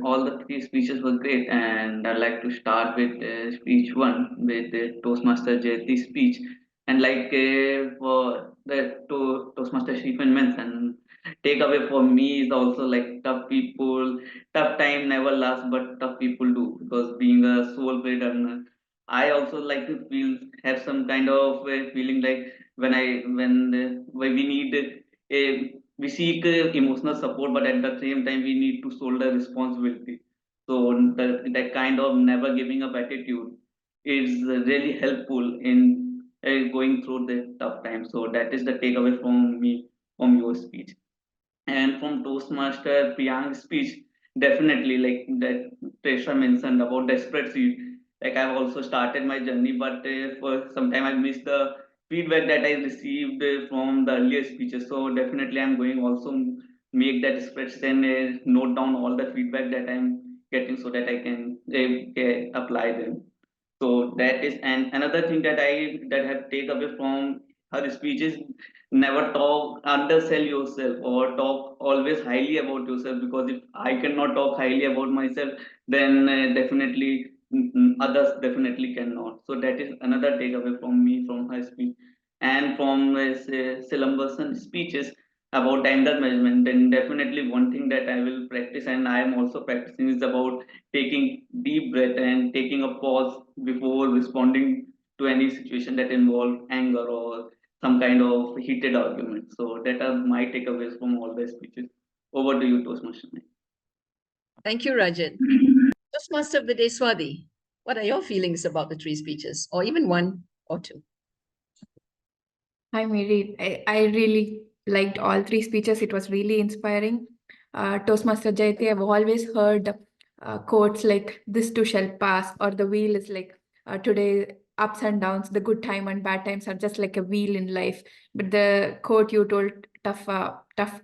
all the three speeches were great, and I'd like to start with speech one, with Toastmaster Jayati's speech. And like for the Toastmaster Stephen mentioned, takeaway for me is also like tough people, tough time never lasts, but tough people do. Because being a soul builder, I also like to have some kind of feeling like when we need we seek emotional support, but at the same time we need to shoulder responsibility. So that kind of never giving up attitude is really helpful in going through the tough times. So that is the takeaway from me from your speech. And from Toastmaster Priyank's speech, definitely like that Tresha mentioned about the spreadsheet. Like I've also started my journey, but for some time I missed the feedback that I received from the earlier speeches. So definitely I'm going also make that spreadsheet and note down all the feedback that I'm getting so that I can apply them. So that is, and another thing that I have take away from her speech is never talk undersell yourself or talk always highly about yourself, because if I cannot talk highly about myself, then definitely others definitely cannot. So that is another takeaway from me from her speech. And from Silambas's speeches about anger management, then definitely one thing that I will practice and I am also practicing is about taking deep breath and taking a pause before responding to any situation that involve anger or some kind of heated argument. So that are my takeaways from all the speeches. Over to you, Toastmaster. Thank you, Rajat. Toastmaster of the Day, Swati, what are your feelings about the 3 speeches, or even 1 or 2? Hi, Mary. I really liked all 3 speeches. It was really inspiring. Toastmaster Jayati, I've always heard quotes like, "This too shall pass," or the wheel is like, today, ups and downs, the good time and bad times are just like a wheel in life. But the quote you told, tough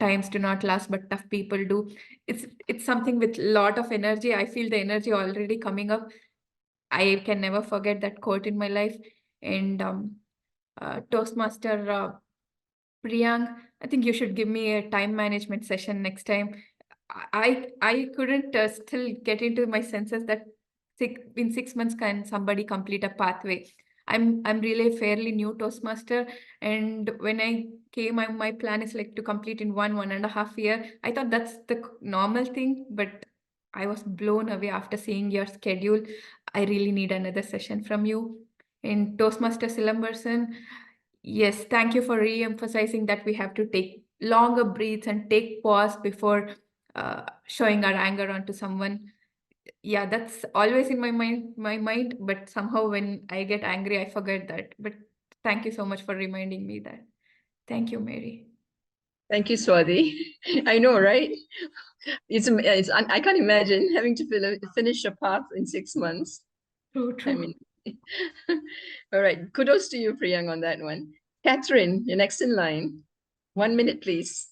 times do not last, but tough people do. It's something with lot of energy. I feel the energy already coming up. I can never forget that quote in my life. And Toastmaster Priyank, I think you should give me a time management session next time. I couldn't still get into my senses that in 6 months can somebody complete a pathway. I'm really a fairly new Toastmaster, and when I came, my plan is like to complete in 1.5 year. I thought that's the normal thing, but I was blown away after seeing your schedule. I really need another session from you. And Toastmaster Silamberson, yes, thank you for re-emphasizing that we have to take longer breaths and take pause before showing our anger onto someone. Yeah, that's always in my mind, but somehow when I get angry, I forget that. But thank you so much for reminding me that. Thank you, Mary. Thank you, Swati. I know, right? I can't imagine having to finish a path in 6 months. True. I mean, all right. Kudos to you, Priyank, on that one. Catherine, you're next in line. 1 minute, please.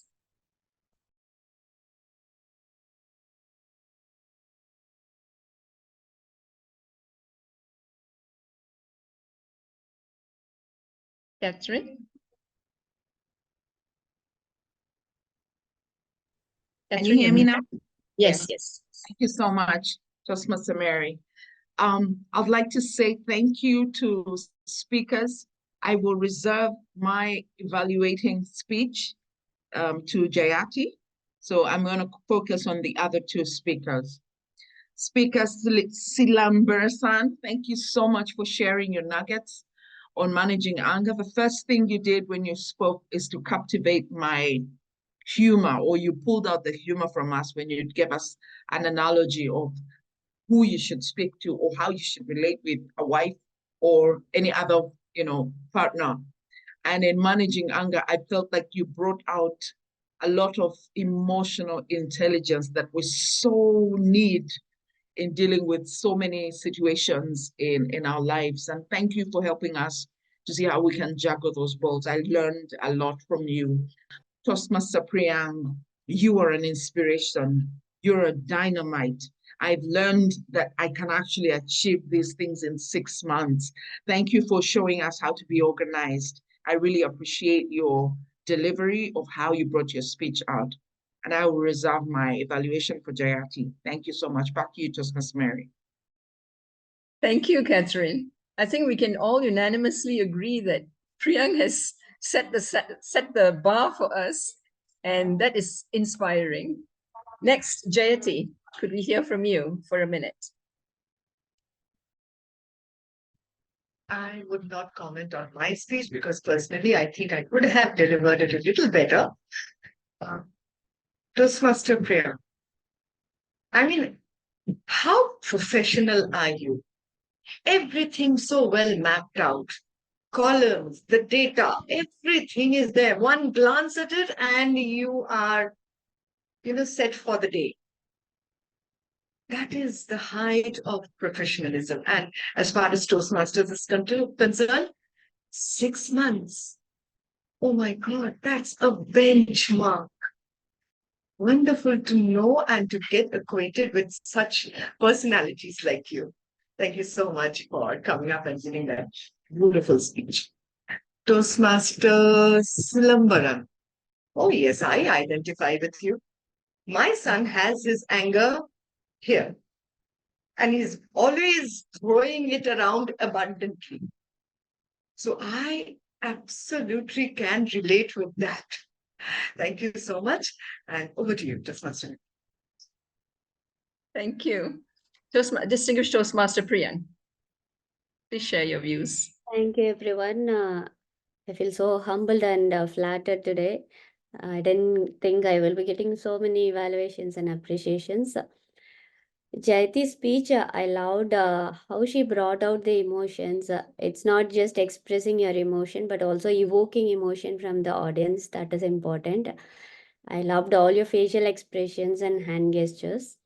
Catherine? Can you hear me now? Yes, yes. Thank you so much, Toastmaster Mary. I'd like to say thank you to speakers. I will reserve my evaluating speech to Jayati. So I'm going to focus on the other 2 speakers. Speaker Silambersan, thank you so much for sharing your nuggets on managing anger. The first thing you did when you spoke is to captivate my humor, or you pulled out the humor from us when you gave us an analogy of who you should speak to or how you should relate with a wife or any other, partner. And in managing anger, I felt like you brought out a lot of emotional intelligence that we so need in dealing with so many situations in our lives. And thank you for helping us to see how we can juggle those balls. I learned a lot from you. Toastmaster Priyank, you are an inspiration. You're a dynamite. I've learned that I can actually achieve these things in 6 months. Thank you for showing us how to be organized. I really appreciate your delivery of how you brought your speech out. And I will reserve my evaluation for Jayati. Thank you so much. Back to you, Toastmaster Mary. Thank you, Catherine. I think we can all unanimously agree that Priyank has set the bar for us, and that is inspiring. Next, Jayati, could we hear from you for a minute? I would not comment on my speech because personally I think I could have delivered it a little better. Toastmaster Priyank, I mean, how professional are you? Everything so well mapped out. Columns, the data, everything is there. One glance at it and you are, set for the day. That is the height of professionalism. And as far as Toastmasters is concerned, 6 months. Oh my God, that's a benchmark. Wonderful to know and to get acquainted with such personalities like you. Thank you so much for coming up and giving that beautiful speech. Toastmaster Silambaram. Oh, yes, I identify with you. My son has his anger here, and he's always throwing it around abundantly. So I absolutely can relate with that. Thank you so much. And over to you, Toastmaster. Thank you. Distinguished Toastmaster Priyan, please share your views. Thank you, everyone. I feel so humbled and flattered today. I didn't think I will be getting so many evaluations and appreciations. Jayati's speech, I loved how she brought out the emotions. It's not just expressing your emotion, but also evoking emotion from the audience. That is important. I loved all your facial expressions and hand gestures.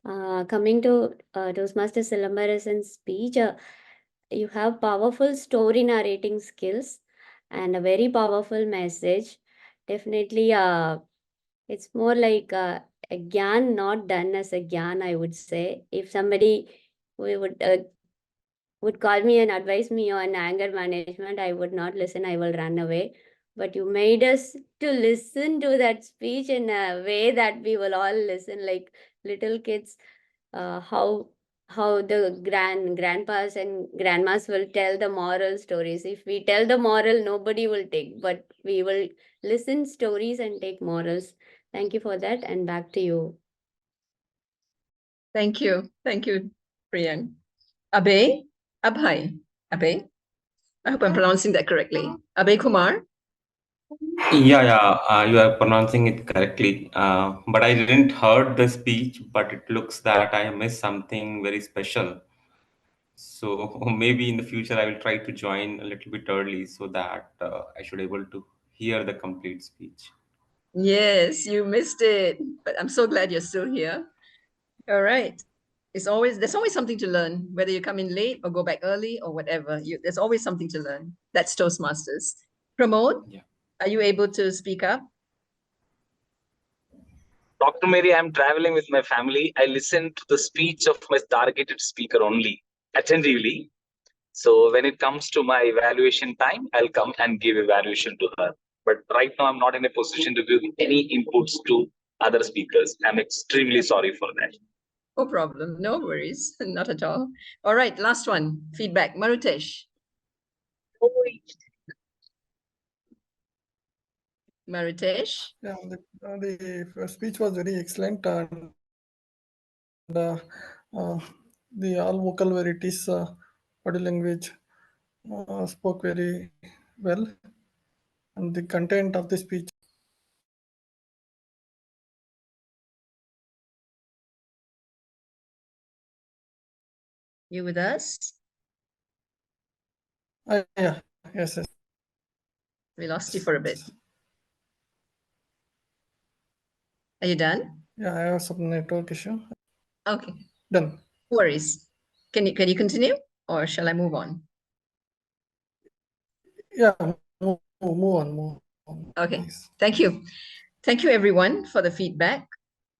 Coming to Toastmaster Silambarasan's speech, you have powerful story narrating skills and a very powerful message. Definitely, it's more like a gyan not done as a gyan, I would say. If somebody would call me and advise me on anger management, I would not listen, I will run away. But you made us to listen to that speech in a way that we will all listen like little kids. How the grandpas and grandmas will tell the moral stories. If we tell the moral, nobody will take, but we will listen stories and take morals. Thank you for that, and back to you. Thank you. Thank you, Priyan. Abhay? Abhay. Abhay? I hope I'm pronouncing that correctly. Abhay Kumar? Yeah, you are pronouncing it correctly. But I didn't heard the speech, but it looks that I missed something very special. So maybe in the future I will try to join a little bit early so that I should able to hear the complete speech. Yes, you missed it, but I'm so glad you're still here. All right. There's always something to learn, whether you come in late or go back early or whatever. There's always something to learn. That's Toastmasters. Pramod, are you able to speak up? Dr. Mary, I'm traveling with my family. I listen to the speech of my targeted speaker only, attentively. So when it comes to my evaluation time, I'll come and give evaluation to her. But right now, I'm not in a position to give any inputs to other speakers. I'm extremely sorry for that. No problem. No worries. Not at all. All right. Last one. Feedback. Marutesh. Marutesh. Yeah, the speech was very excellent, and the all vocal varieties, body language spoke very well, and the content of the speech. You with us? Yeah, yes. We lost you for a bit. Are you done? Yeah, I have some network issue. Okay. Done. No worries. Can you continue, or shall I move on? Yeah, move on. Okay. Please. Thank you. Thank you, everyone, for the feedback.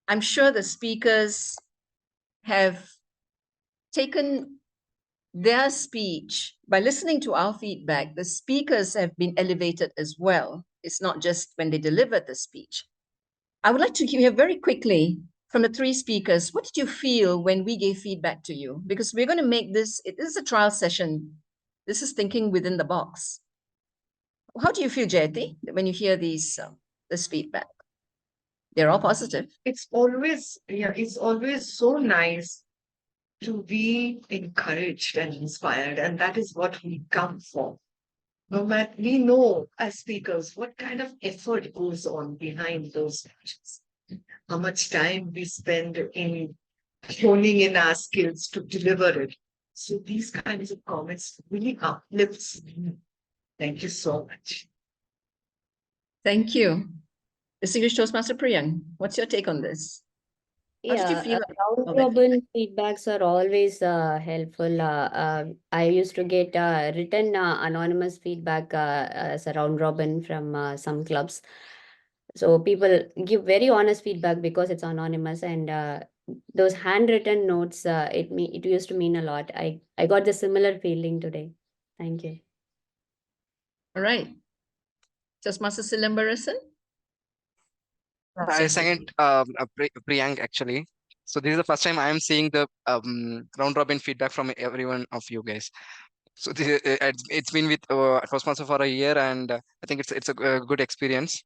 I'm sure the speakers have taken their speech. By listening to our feedback, the speakers have been elevated as well. It's not just when they delivered the speech. I would like to hear very quickly from the three speakers, what did you feel when we gave feedback to you? Because we're going to make this, it is a trial session. This is thinking within the box. How do you feel, Jayati, when you hear this feedback? They're all positive. It's always so nice to be encouraged and inspired, and that is what we come for. No matter, we know as speakers what kind of effort goes on behind those speeches, how much time we spend in honing in our skills to deliver it. So these kinds of comments really uplifts me. Thank you so much. Thank you. Distinguished Toastmaster Priyang, what's your take on this? How did you feel about round all that? robin feedbacks are always helpful. I used to get written anonymous feedback as a round robin from some clubs. So people give very honest feedback because it's anonymous, and those handwritten notes, it used to mean a lot. I got the similar feeling today. Thank you. All right. Toastmaster Silambarasan? I second Priyank actually. So this is the first time I am seeing the round robin feedback from every one of you guys. So this, it's been with Toastmaster for a year, and I think it's a good experience.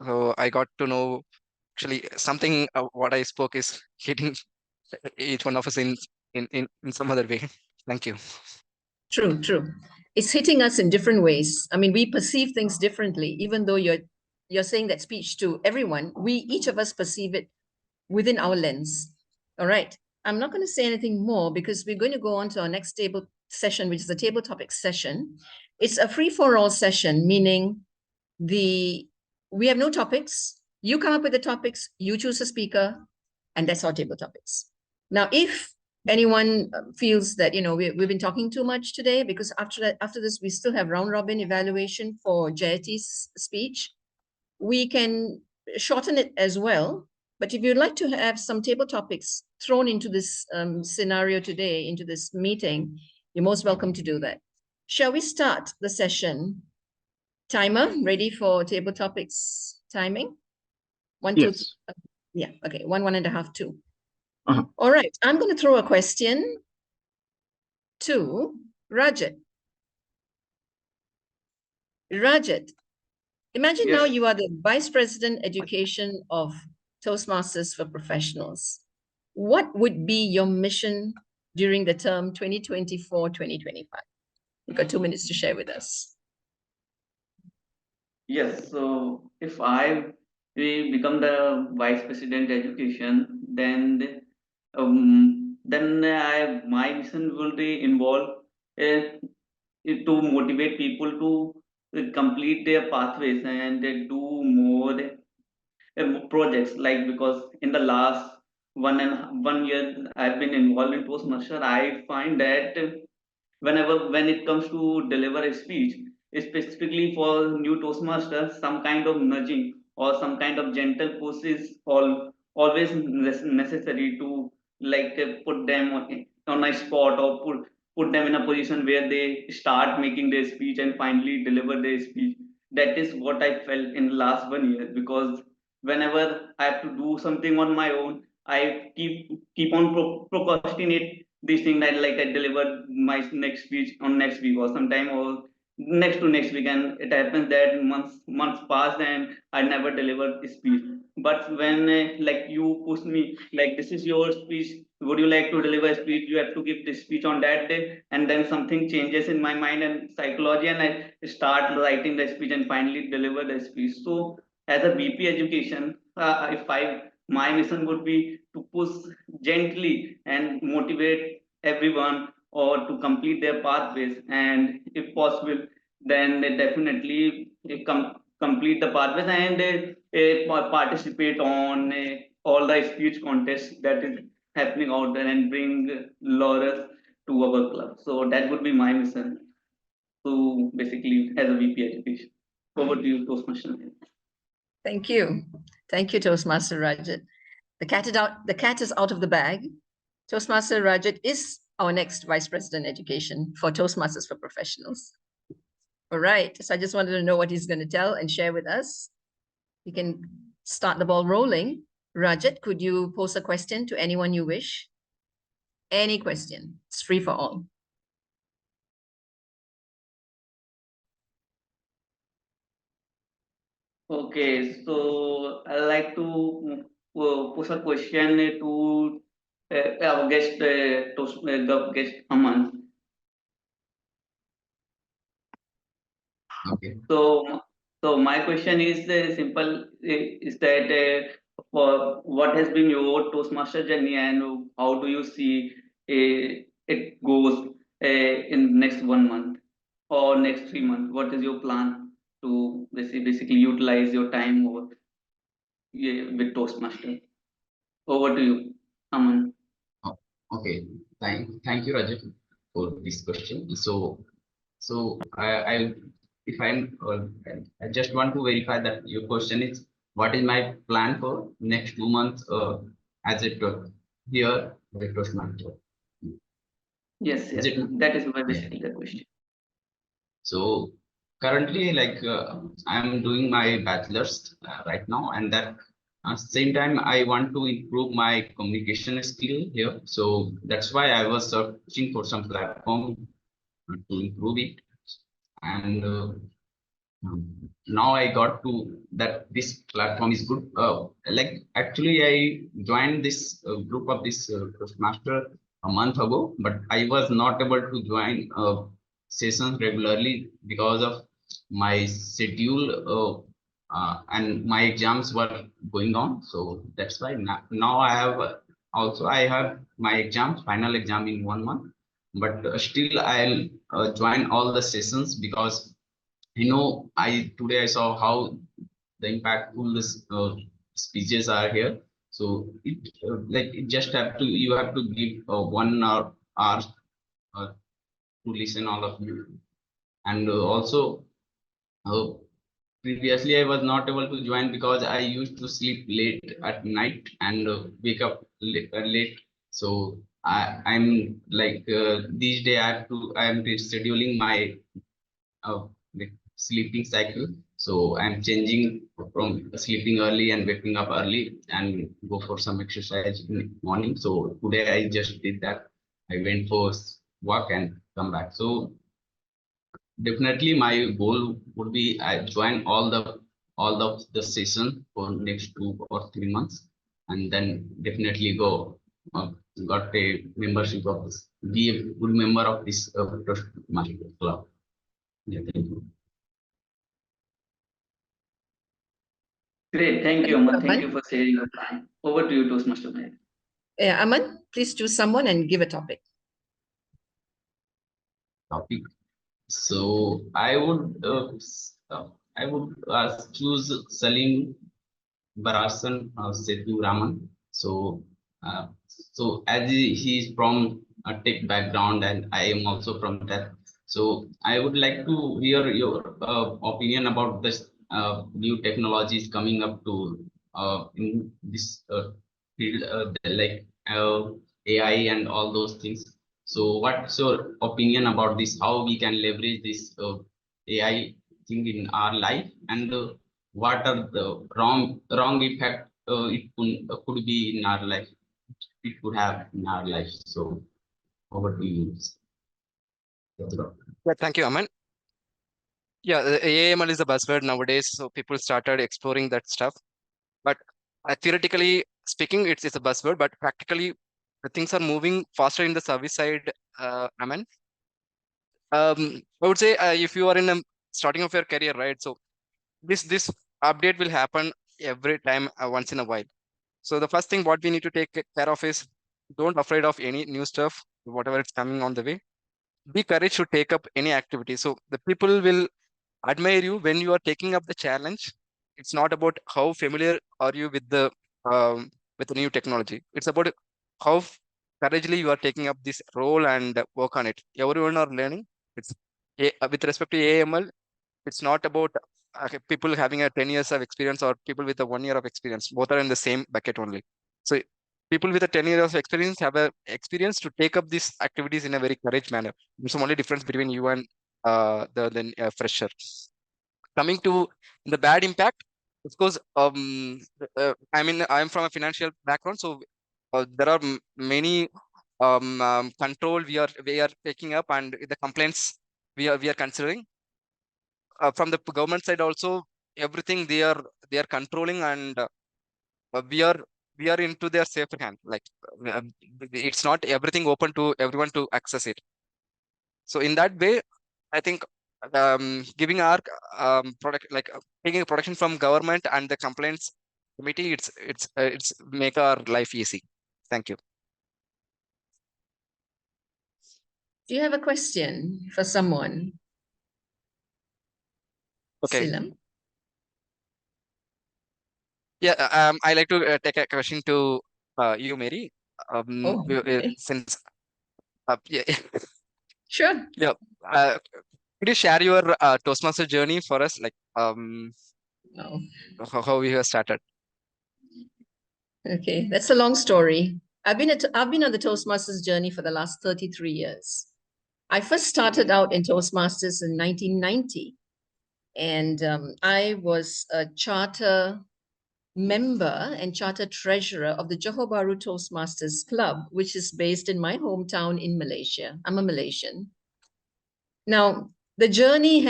So I got to know actually something what I spoke is hitting each one of us in some other way. Thank you. True, true. It's hitting us in different ways. I mean, we perceive things differently, even though you're saying that speech to everyone, each of us perceive it within our lens. All right. I'm not going to say anything more because we're going to go on to our next table session, which is the table topic session. It's a free-for-all session, meaning we have no topics. You come up with the topics, you choose a speaker, and that's our table topics. Now, if anyone feels that we've been talking too much today, because after this we still have round robin evaluation for Jayati's speech, we can shorten it as well. But if you'd like to have some table topics thrown into this scenario today, into this meeting, you're most welcome to do that. Shall we start the session? Timer ready for table topics timing? Yes. Yeah, okay, 1.5, 2. Uh-huh. All right, I'm going to throw a question to Rajat. Rajat, imagine now you are the Vice President Education of Toastmasters for Professionals. What would be your mission during the term 2024-2025? You've got 2 minutes to share with us. Yes, so if I will become the Vice President Education, then my mission will be involved to motivate people to complete their pathways and do more projects. Like, because in the last 1 year I've been involved in Toastmaster, I find that when it comes to deliver a speech, specifically for new Toastmasters, some kind of nudging or some kind of gentle push is always necessary to put them on a spot, or put them in a position where they start making their speech and finally deliver their speech. That is what I felt in the last 1 year, because whenever I have to do something on my own, I keep on procrastinate this thing, that I deliver my next speech on next week, or sometime, or next to next week, and it happens that months pass and I never delivered a speech. But when you push me, like, this is your speech, would you like to deliver a speech, you have to give this speech on that day, and then something changes in my mind and psychology, and I start writing the speech and finally deliver the speech. So as a VP education, if I my mission would be to push gently and motivate everyone, or to complete their pathways, and if possible, then they definitely complete the pathways, and participate on all the speech contests that is happening out there, and bring laurels to our club. So that would be my mission, to basically, as a VP education. Over to you, Toastmaster. Thank you. Thank you, Toastmaster Rajat. The cat is out of the bag. Toastmaster Rajat is our next Vice President Education for Toastmasters for Professionals. All right, so I just wanted to know what he's going to tell and share with us. You can start the ball rolling. Rajat, could you pose a question to anyone you wish? Any question, it's free for all. Okay, so I like to pose a question to our guest, guest Aman. Okay. So my question is simple: is that for what has been your Toastmaster journey, and how do you see it goes in next 1 month or next 3 months? What is your plan to basically utilize your time over with Toastmaster? Over to you, Aman. Oh, okay, thank you, Rajat, for this question. So if I just want to verify that your question is what is my plan for next 2 months as a here with Toastmaster. Yes, Is yes, it? that is Yeah. basically the question. So currently, I'm doing my bachelor's right now, and that same time I want to improve my communication skill here. So that's why I was searching for some platform to improve it, and now I got to that this platform is good. Actually, I joined this group of this Toastmaster a month ago, but I was not able to join sessions regularly because of my schedule and my exams were going on. So that's why now I have I have my exams, final exam in 1 month, but still I'll join all the sessions because I today I saw how the impactful this speeches are here. So it just have to you have to give 1 hour uh, to listen all of you. And also uh, previously I was not able to join because I used to sleep late at night and wake up late. So I'm these days I am rescheduling my like sleeping cycle. So I'm changing from sleeping early and waking up early and go for some exercise in the morning. So today I just did that. I went for walk and come back. So definitely my goal would be I join all the session for next 2 or 3 months, and then definitely go uh, got a membership of this, be a good member of this master club. Yeah, thank you. Great, thank you, Aman. Thank you for sharing your plan. Over to you, Toastmaster Mehak. Aman, please choose someone and give a topic. Topic. So I would choose Salim Barasan Setu Raman. Uh, so as he is from a tech background and I am also from that, so I would like to hear your opinion about this new technologies coming up to in this field, AI and all those things. So what's your opinion about this? How we can leverage this AI thing in our life, and what are the wrong effect could be in our life, it could have in our life. So over to you. Yeah, thank you, Aman. Yeah, AML is a buzzword nowadays, so people started exploring that stuff. But theoretically speaking, it's a buzzword, but practically the things are moving faster in the service side, Aman. I would say if you are in a starting of your career, right? So this update will happen every time once in a while. So the first thing what we need to take care of is don't afraid of any new stuff, whatever it's coming on the way. Be courage to take up any activity. So the people will admire you when you are taking up the challenge. It's not about how familiar are you with the new technology. It's about how courageously you are taking up this role and work on it. Everyone are learning. It's with respect to AML, it's not about people having a 10 years of experience or people with a 1 year of experience. Both are in the same bucket only. So people with a 10 years of experience have a experience to take up these activities in a very courage manner. There's the only difference between you and the fresher. Coming to the bad impact, of course, I mean, I'm from a financial background, so there are many control we are taking up, and the complaints we are considering from the government side also. Everything they are controlling, and we are we are into their safer hand. Like uh, it's not everything open to everyone to access it. So in that way, I think giving our product like taking a protection from government and the complaints committee, it's make our life easy. Thank you. Do you have a question for someone? Okay. Silam? Yeah, I like to take a question to you, Mary. Oh, okay. Since yeah, Sure. yeah. Could you share your Toastmaster journey for us, like Oh, how you have started? okay. That's a long story. I've been on the Toastmasters journey for the last 33 years. I first started out in Toastmasters in 1990, and I was a charter member and charter treasurer of the Johor Bahru Toastmasters Club, which is based in my hometown in Malaysia. I'm a Malaysian. Now, the journey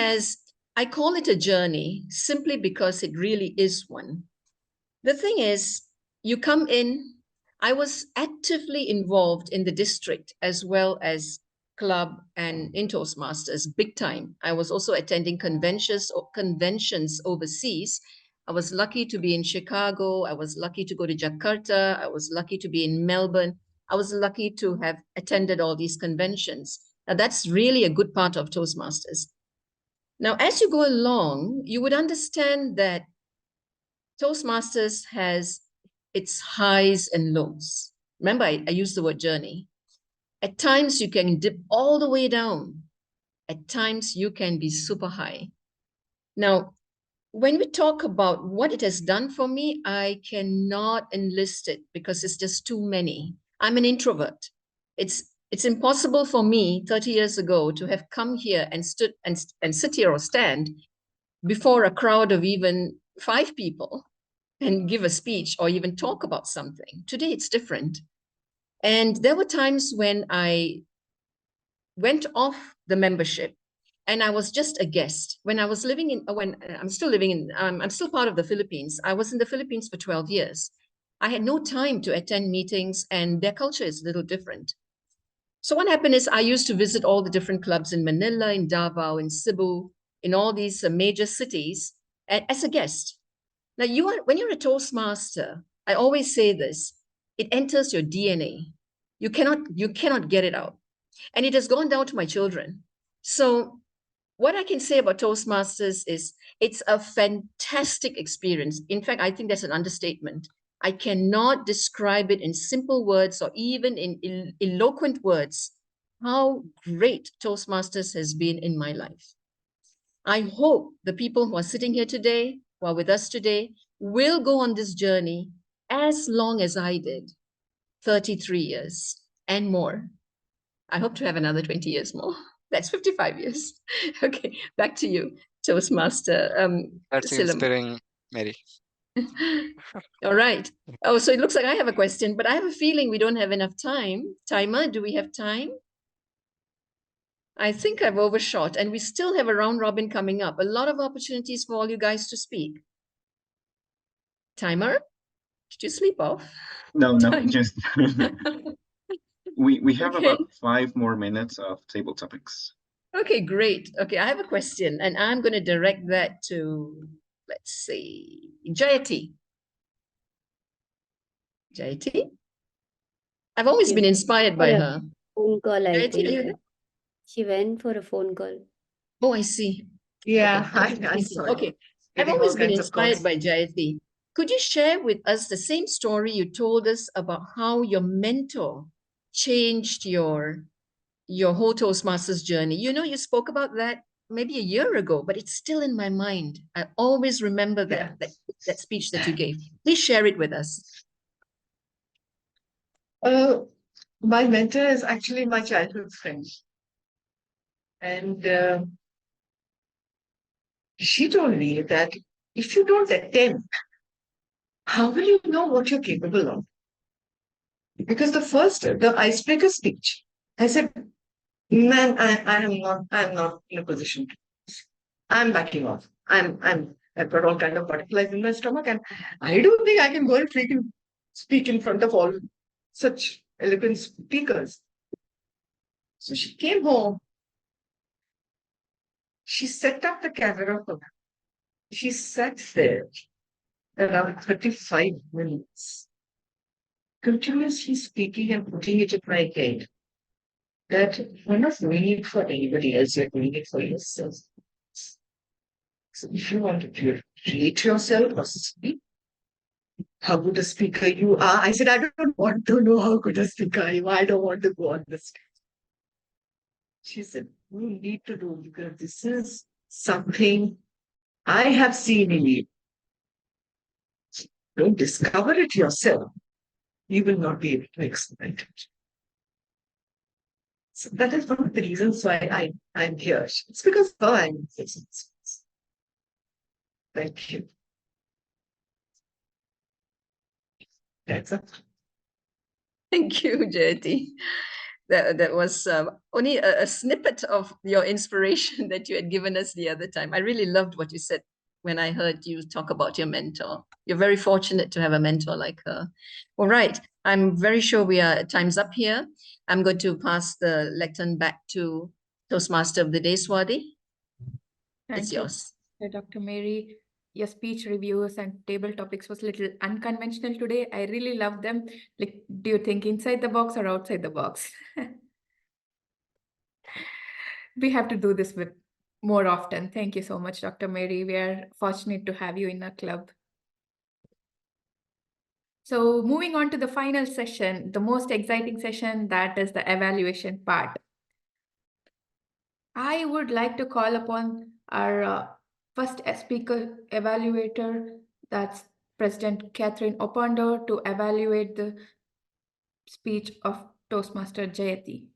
I call it a journey simply because it really is one. The thing is, you come in, I was actively involved in the district as well as club and in Toastmasters, big time. I was also attending conventions overseas. I was lucky to be in Chicago. I was lucky to go to Jakarta. I was lucky to be in Melbourne. I was lucky to have attended all these conventions. Now, that's really a good part of Toastmasters. Now, as you go along, you would understand that Toastmasters has its highs and lows. Remember, I used the word journey. At times, you can dip all the way down. At times, you can be super high. Now, when we talk about what it has done for me, I cannot enlist it because it's just too many. I'm an introvert. It's impossible for me 30 years ago to have come here and stood and sit here or stand before a crowd of even 5 people and give a speech or even talk about something. Today it's different. And there were times when I went off the membership and I was just a guest. When I was living in, when I'm still living in, I'm still part of the Philippines. I was in the Philippines for 12 years. I had no time to attend meetings and their culture is a little different. So what happened is I used to visit all the different clubs in Manila, in Davao, in Cebu, in all these major cities as a guest. Now, when you're a Toastmaster, I always say this, it enters your DNA. You cannot get it out. And it has gone down to my children. So what I can say about Toastmasters is it's a fantastic experience. In fact, I think that's an understatement. I cannot describe it in simple words or even in eloquent words how great Toastmasters has been in my life. I hope the people who are sitting here today, who are with us today, will go on this journey as long as I did, 33 years and more. I hope to have another 20 years more. That's 55 years. Okay, back to you, Toastmaster. That's Silam. inspiring, Mary. All right. Oh, so it looks like I have a question, but I have a feeling we don't have enough time. Timer, do we have time? I think I've overshot, and we still have a round robin coming up. A lot of opportunities for all you guys to speak. Timer, did you sleep off? No, just we have Okay. about 5 more minutes of table topics. Okay, great. Okay, I have a question, and I'm going to direct that to, let's see, Jayati. Jayati? I've always been inspired by her. Phone call, I Jayati, are you think. there? She went for a phone call. Oh, I see. Yeah, Okay. I'm sorry. Okay. I've Getting all always been kinds of inspired calls. by Jayati. Could you share with us the same story you told us about how your mentor changed your whole Toastmasters journey? You know, you spoke about that maybe a year ago, but it's still in my mind. I always remember that speech that you gave. Please share it with us. My mentor is actually my childhood friend. And she told me that if you don't attempt, how will you know what you're capable of? Because the icebreaker speech, I said, man, I'm not in a position. I'm backing off. I've got all kind of butterflies in my stomach, and I don't think I can go and freaking speak in front of all such eloquent speakers. So she came home. She set up the camera for me. She sat there around 35 minutes, continuously speaking and putting it in my head. that you're not doing it for anybody else, you're doing it for yourself. So if you want to rate yourself or speak, how good a speaker you are. I said, I don't want to know how good a speaker you are. I don't want to go on the stage. She said, you need to do because this is something I have seen in you. Don't discover it yourself. You will not be able to explain it. So that is one of the reasons why I'm here. It's because of her I'm here. Thank you. That's it. Thank you, Jayati. That was only a snippet of your inspiration that you had given us the other time. I really loved what you said when I heard you talk about your mentor. You're very fortunate to have a mentor like her. All right, I'm very sure time's up here. I'm going to pass the lectern back to Toastmaster of the Day, Swati. It's Thank you, yours. Dr. Mary. Your speech reviews and table topics was a little unconventional today. I really love them. Like, do you think inside the box or outside the box? We have to do this with more often. Thank you so much, Dr. Mary. We are fortunate to have you in our club. So moving on to the final session, the most exciting session, that is the evaluation part. I would like to call upon our first speaker evaluator, that's President Catherine Opondo, to evaluate the speech of Toastmaster Jayati.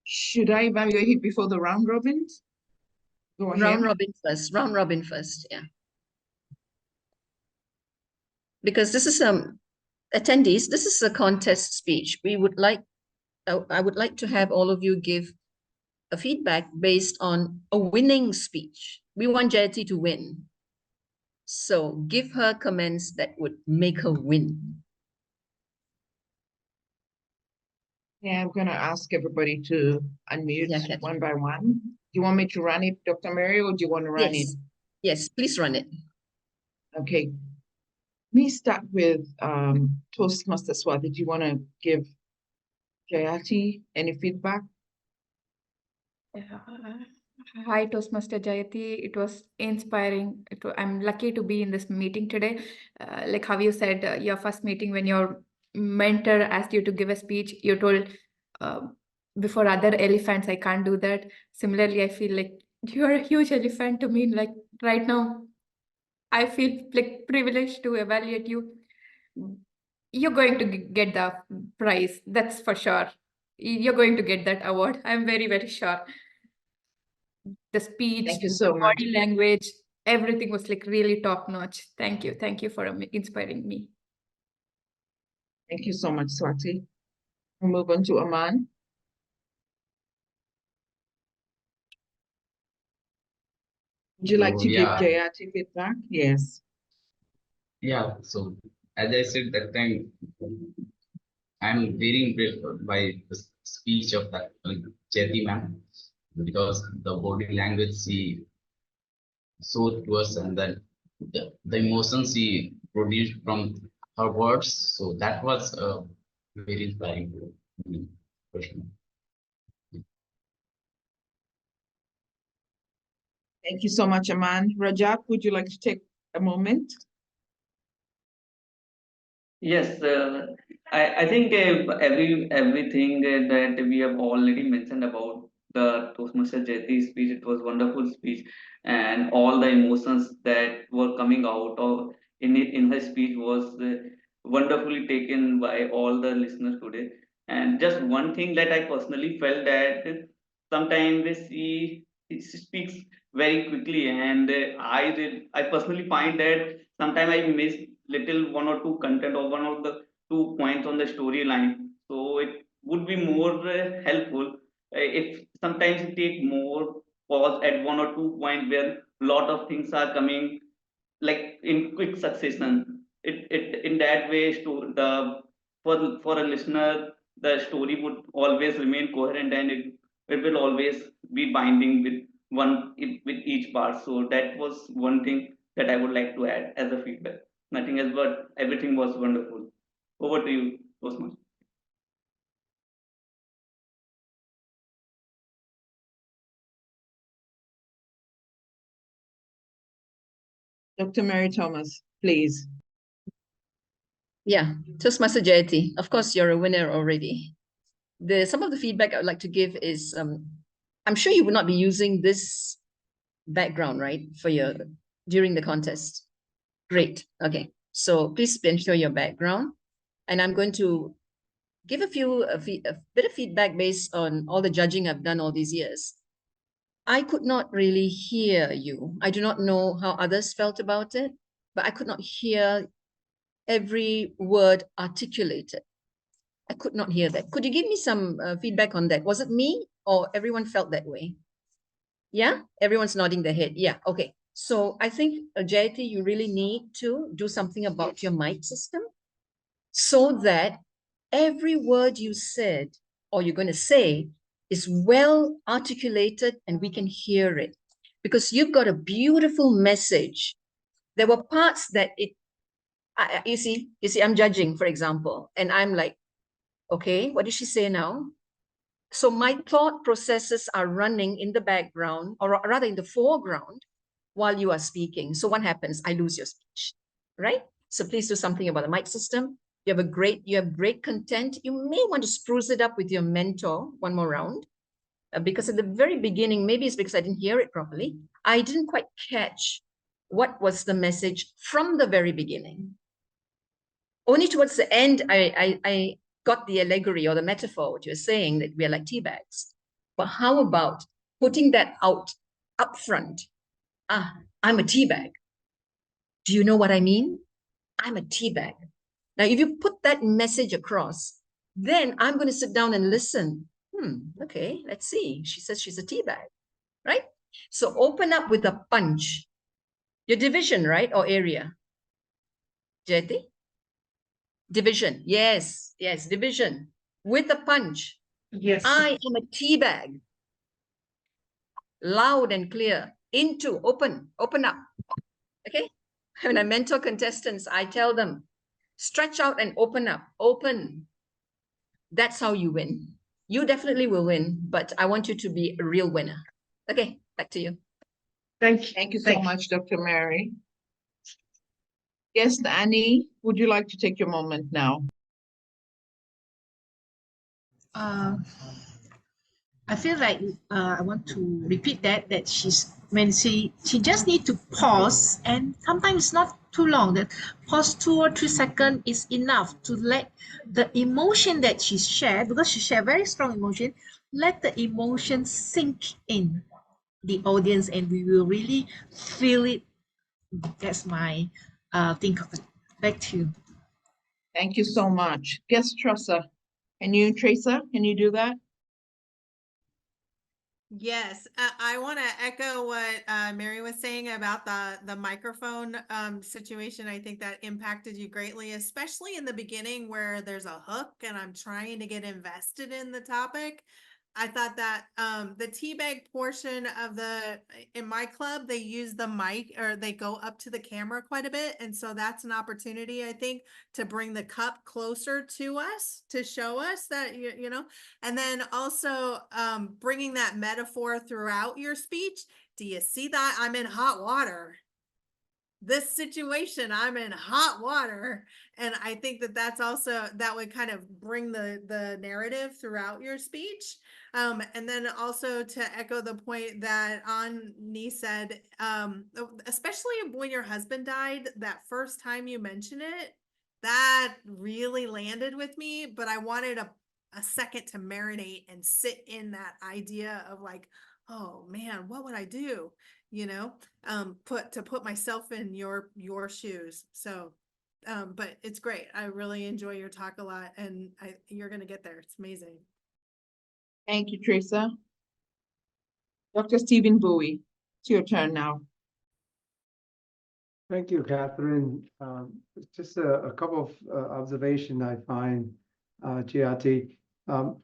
Should I evaluate it before the round robins? Go ahead. Round robin first, yeah. Because this is attendees, this is a contest speech. I would like to have all of you give a feedback based on a winning speech. We want Jayati to win. So give her comments that would make her win. Yeah, I'm gonna ask everybody to unmute one by one. Do you want me to run it, Dr. Mary, or do you want to run it? Yes, please run it. Okay. Let me start with Toastmaster Swati. Do you want to give Jayati any feedback? Hi, Toastmaster Jayati. It was inspiring. I'm lucky to be in this meeting today. Like how you said, your first meeting when your mentor asked you to give a speech, you told before other elephants, I can't do that. Similarly, I feel like you're a huge elephant to me. Like right now, I feel like privileged to evaluate you. You're going to get the prize, that's for sure. You're going to get that award. I'm very, very sure. The speech, Thank you so the much. body language, everything was like really top notch. Thank you. Thank you for inspiring me. Thank you so much, Swati. We'll move on to Aman. Would you like to give Jayati feedback? Yes. Yeah, so as I said that time, I'm very impressed by the speech of that Jayati ma'am, because the body language she showed to us, and then the emotions she produced from her words. So that was very inspiring to me personally. Thank you so much, Aman. Rajat, would you like to take a moment? Yes, I think everything that we have already mentioned about the Toastmaster Jayati speech, it was wonderful speech, and all the emotions that were coming out of in her speech was wonderfully taken by all the listeners today. And just one thing that I personally felt that sometimes he speaks very quickly, and I personally find that sometimes I miss little one or two content or one of the 2 points on the storyline. So it would be more helpful if sometimes you take more pause at one or 2 points where lot of things are coming like in quick succession. It in that way the for a listener the story would always remain coherent, and it will always be binding with with each part. So that was one thing that I would like to add as a feedback. nothing else, but everything was wonderful. Over to you, Toastmaster. Dr. Mary Thomas, please. Yeah, Toastmaster Jayati, of course, you're a winner already. Some of the feedback I would like to give is, I'm sure you would not be using this background, right, during the contest. Great. Okay. So please ensure your background. And I'm going to give a bit of feedback based on all the judging I've done all these years. I could not really hear you. I do not know how others felt about it, but I could not hear every word articulated. I could not hear that. Could you give me some feedback on that? Was it me or everyone felt that way? Yeah, everyone's nodding their head. Yeah, okay. So I think, Jayati, you really need to do something about your mic system so that every word you said or you're going to say is well articulated and we can hear it. Because you've got a beautiful message. There were parts that you see, I'm judging, for example, and I'm like, okay, what did she say now? So my thought processes are running in the background, or rather in the foreground, while you are speaking. So what happens? I lose your speech, right? So please do something about the mic system. You have great content. You may want to spruce it up with your mentor one more round, because at the very beginning, maybe it's because I didn't hear it properly. I didn't quite catch what was the message from the very beginning. Only towards the end, I got the allegory or the metaphor, what you're saying, that we're like tea bags. But how about putting that out up front? I'm a tea bag. Do you know what I mean? I'm a tea bag. Now, if you put that message across, then I'm going to sit down and listen. Okay, let's see. She says she's a tea bag, right? So open up with a punch. Your division, right? Or area? Jayati? Division. Yes, division. With a punch. Yes. I am a tea bag. Loud and clear. Open up. Okay? When I mentor contestants, I tell them, stretch out and open up. Open. That's how you win. You definitely will win, but I want you to be a real winner. Okay, back to you. Thank you. Thank you so much, Dr. Mary. Yes, Annie, would you like to take your moment now? I feel like I want to repeat that she's when she just need to pause, and sometimes it's not too long. That pause 2 or 3 seconds is enough to let the emotion that she shared, because she shared very strong emotion, let the emotion sink in the audience and we will really feel it. That's my think of it. Back to you. Thank you so much. Guest Tressa, Teresa, can you do that? Yes, I want to echo what Mary was saying about the microphone situation. I think that impacted you greatly, especially in the beginning where there's a hook and I'm trying to get invested in the topic. I thought that the teabag portion of in my club, they use the mic or they go up to the camera quite a bit. And so that's an opportunity, I think, to bring the cup closer to us, to show us that, you know, and then also bringing that metaphor throughout your speech. Do you see that? I'm in hot water. This situation, I'm in hot water. And I think that that's also, that would kind of bring the narrative throughout your speech. And then also to echo the point that Ani said, especially when your husband died, that first time you mentioned it, that really landed with me, but I wanted a second to marinate and sit in that idea of like, oh man, what would I do? You know, put myself in your shoes. So, but it's great. I really enjoy your talk a lot, and you're going to get there. It's amazing. Thank you, Teresa. Dr. Stephen Bowie, it's your turn now. Thank you, Catherine. Just a couple of observations I find, Jayati.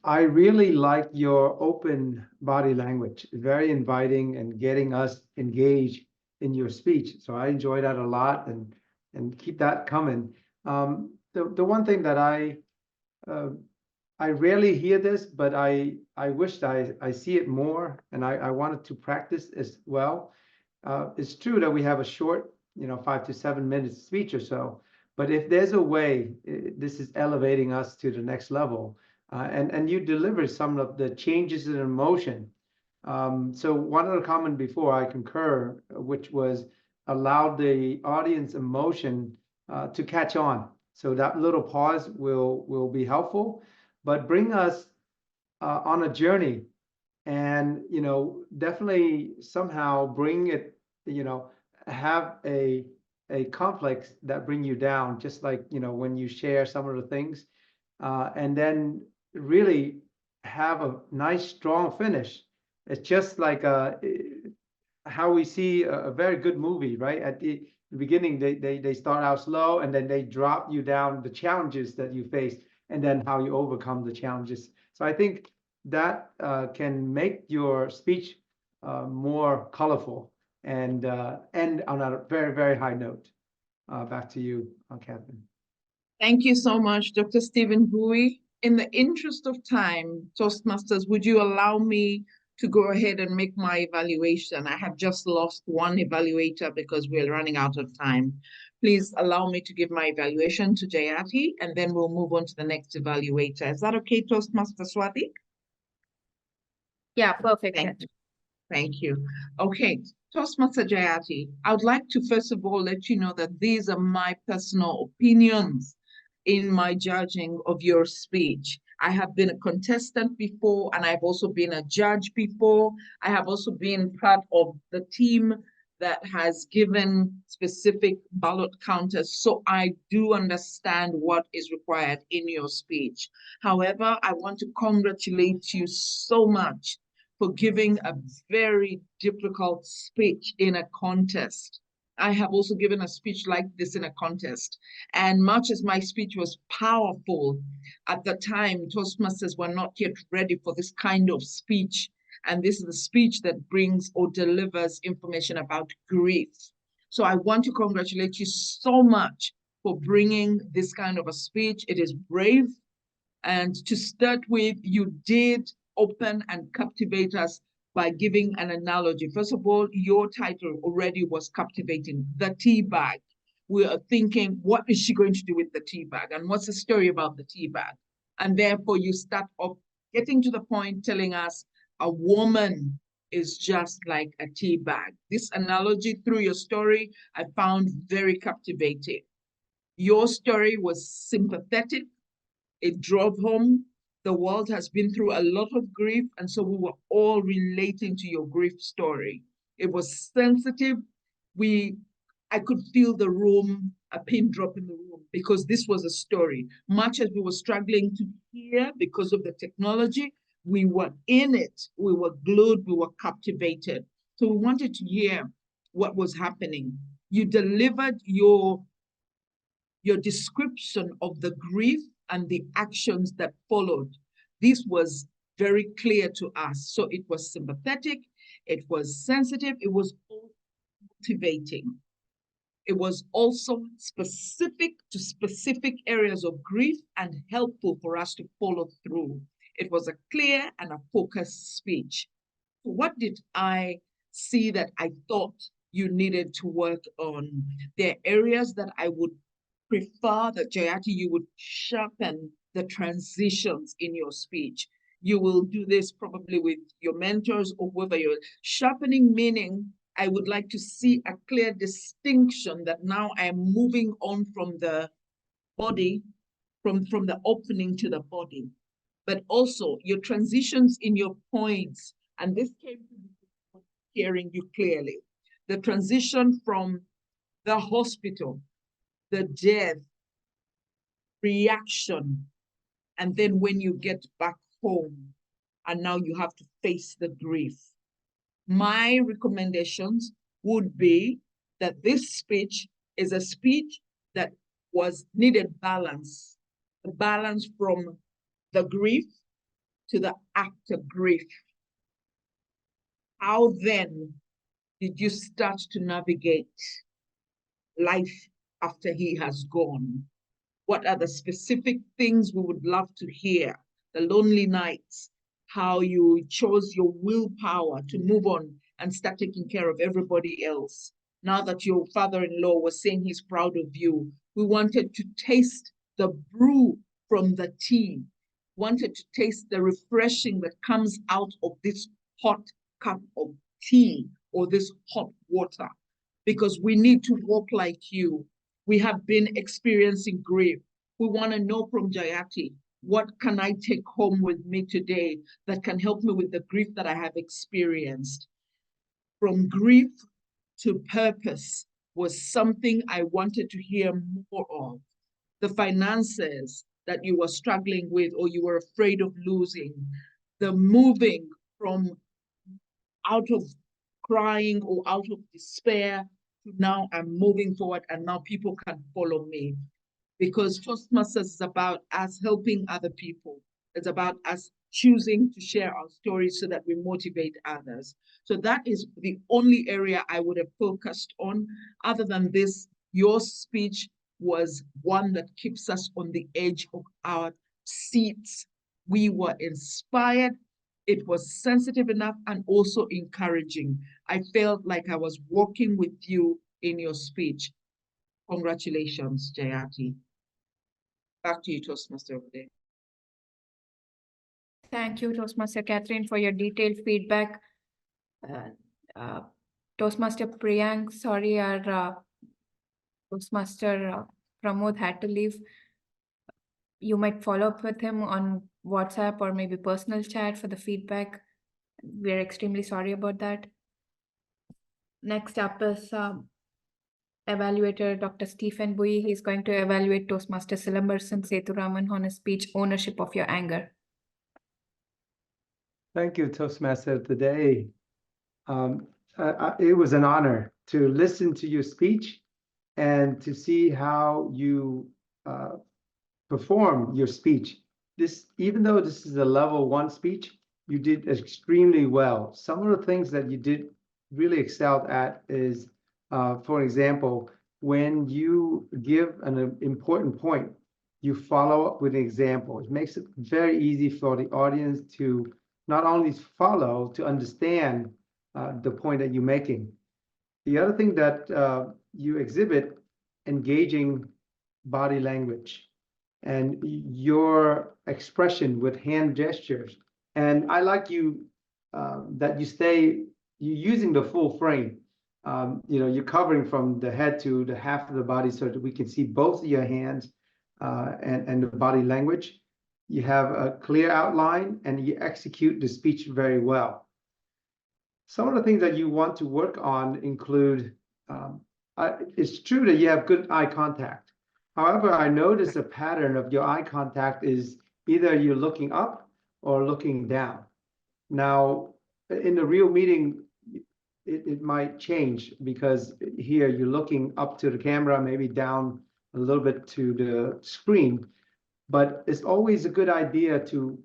I really like your open body language, very inviting and getting us engaged in your speech. So I enjoy that a lot. And and keep that coming. The one thing that I rarely hear this, but I wish I see it more, and I wanted to practice as well. It's true that we have a short, 5 to 7 minutes speech or so, but if there's a way, this is elevating us to the next level, and you deliver some of the changes in emotion. So one of the comment before I concur, which was allow the audience emotion to catch on. So that little pause will be helpful, but bring us on a journey, and definitely somehow bring it, have a conflict that bring you down, just like when you share some of the things, and then really have a nice strong finish. It's just like how we see a very good movie, right? At the beginning, they start out slow, and then they drop you down the challenges that you face, and then how you overcome the challenges. So I think that can make your speech more colorful and end on a very, very high note. Back to you, Catherine. Thank you so much, Dr. Stephen Bowie. In the interest of time, Toastmasters, would you allow me to go ahead and make my evaluation? I have just lost one evaluator because we're running out of time. Please allow me to give my evaluation to Jayati, and then we'll move on to the next evaluator. Is that okay, Toastmaster Swati? Yeah, perfect. Thank you. Okay, Toastmaster Jayati, I would like to first of all let you know that these are my personal opinions in my judging of your speech. I have been a contestant before, and I've also been a judge before. I have also been part of the team that has given specific ballot counters, so I do understand what is required in your speech. However, I want to congratulate you so much for giving a very difficult speech in a contest. I have also given a speech like this in a contest. And much as my speech was powerful, at the time, Toastmasters were not yet ready for this kind of speech. And this is the speech that brings or delivers information about grief. So I want to congratulate you so much for bringing this kind of a speech. It is brave. And to start with, you did open and captivate us by giving an analogy. First of all, your title already was captivating, the tea bag. We are thinking, what is she going to do with the tea bag? And what's the story about the tea bag? And therefore you start off getting to the point telling us a woman is just like a tea bag. This analogy through your story, I found very captivating. Your story was sympathetic. It drove home. The world has been through a lot of grief, and so we were all relating to your grief story. It was sensitive. I could feel the room, a pin drop in the room, because this was a story. Much as we were struggling to hear because of the technology, we were in it. We were glued, we were captivated. So we wanted to hear what was happening. You delivered your description of the grief and the actions that followed. This was very clear to us. So it was sympathetic, it was sensitive, it was motivating. It was also specific to specific areas of grief and helpful for us to follow through. It was a clear and a focused speech. What did I see that I thought you needed to work on? There are areas that I would prefer that, Jayati, you would sharpen the transitions in your speech. You will do this probably with your mentors or whoever you're sharpening, meaning I would like to see a clear distinction that now I'm moving on from the body, from the opening to the body, but also your transitions in your points. And this came to hearing you clearly. The transition from the hospital, the death, reaction, and then when you get back home, and now you have to face the grief. My recommendations would be that this speech is a speech that needed balance, the balance from the grief to the after grief. How then did you start to navigate life after he has gone? What are the specific things we would love to hear? The lonely nights, how you chose your willpower to move on and start taking care of everybody else. Now that your father-in-law was saying he's proud of you, we wanted to taste the brew from the tea, wanted to taste the refreshing that comes out of this hot cup of tea or this hot water, because we need to walk like you. We have been experiencing grief. We want to know from Jayati, what can I take home with me today that can help me with the grief that I have experienced? From grief to purpose was something I wanted to hear more of. The finances that you were struggling with or you were afraid of losing, the moving from out of crying or out of despair to now I'm moving forward and now people can follow me. Because Toastmasters is about us helping other people. It's about us choosing to share our stories so that we motivate others. So that is the only area I would have focused on. Other than this, your speech was one that keeps us on the edge of our seats. We were inspired. It was sensitive enough and also encouraging. I felt like I was walking with you in your speech. Congratulations, Jayati. Back to you, Toastmaster of the Day. Thank you, Toastmaster Catherine, for your detailed feedback. Toastmaster Priyank, sorry, our Toastmaster Pramod had to leave. You might follow up with him on WhatsApp or maybe personal chat for the feedback. We're extremely sorry about that. Next up is evaluator Dr. Stephen Bui. He's going to evaluate Toastmaster Silambasan Sethuraman on his speech, Ownership of Your Anger. Thank you, Toastmaster of the Day. It was an honor to listen to your speech and to see how you perform your speech. Even though this is a level 1 speech, you did extremely well. Some of the things that you did really excelled at is, for example, when you give an important point, you follow up with an example. It makes it very easy for the audience to not only follow, to understand the point that you're making. The other thing that you exhibit, engaging body language and your expression with hand gestures. And I like you that you're using the full frame. You're covering from the head to the half of the body so that we can see both of your hands and the body language. You have a clear outline and you execute the speech very well. Some of the things that you want to work on include, it's true that you have good eye contact. However, I notice a pattern of your eye contact is either you're looking up or looking down. Now, in the real meeting, it might change because here you're looking up to the camera, maybe down a little bit to the screen. But it's always a good idea to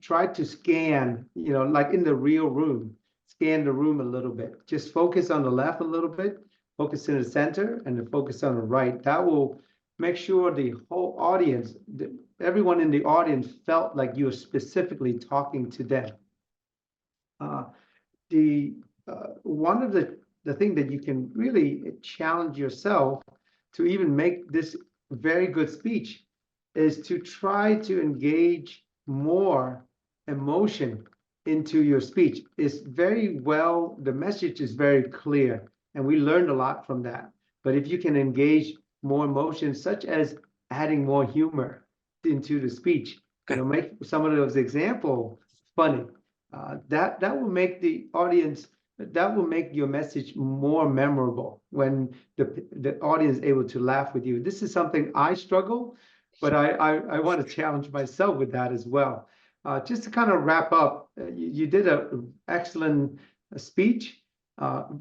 try to scan, like in the real room, scan the room a little bit. Just focus on the left a little bit, focus in the center, and then focus on the right. That will make sure the whole audience, everyone in the audience felt like you were specifically talking to them. One of the thing that you can really challenge yourself to even make this very good speech is to try to engage more emotion into your speech. It's very well, the message is very clear, and we learned a lot from that. But if you can engage more emotion, such as adding more humor into the speech, make some of those examples funny, that will make the audience, that will make your message more memorable when the audience is able to laugh with you. This is something I struggle, but I want to challenge myself with that as well. Just to kind of wrap up, you did an excellent speech,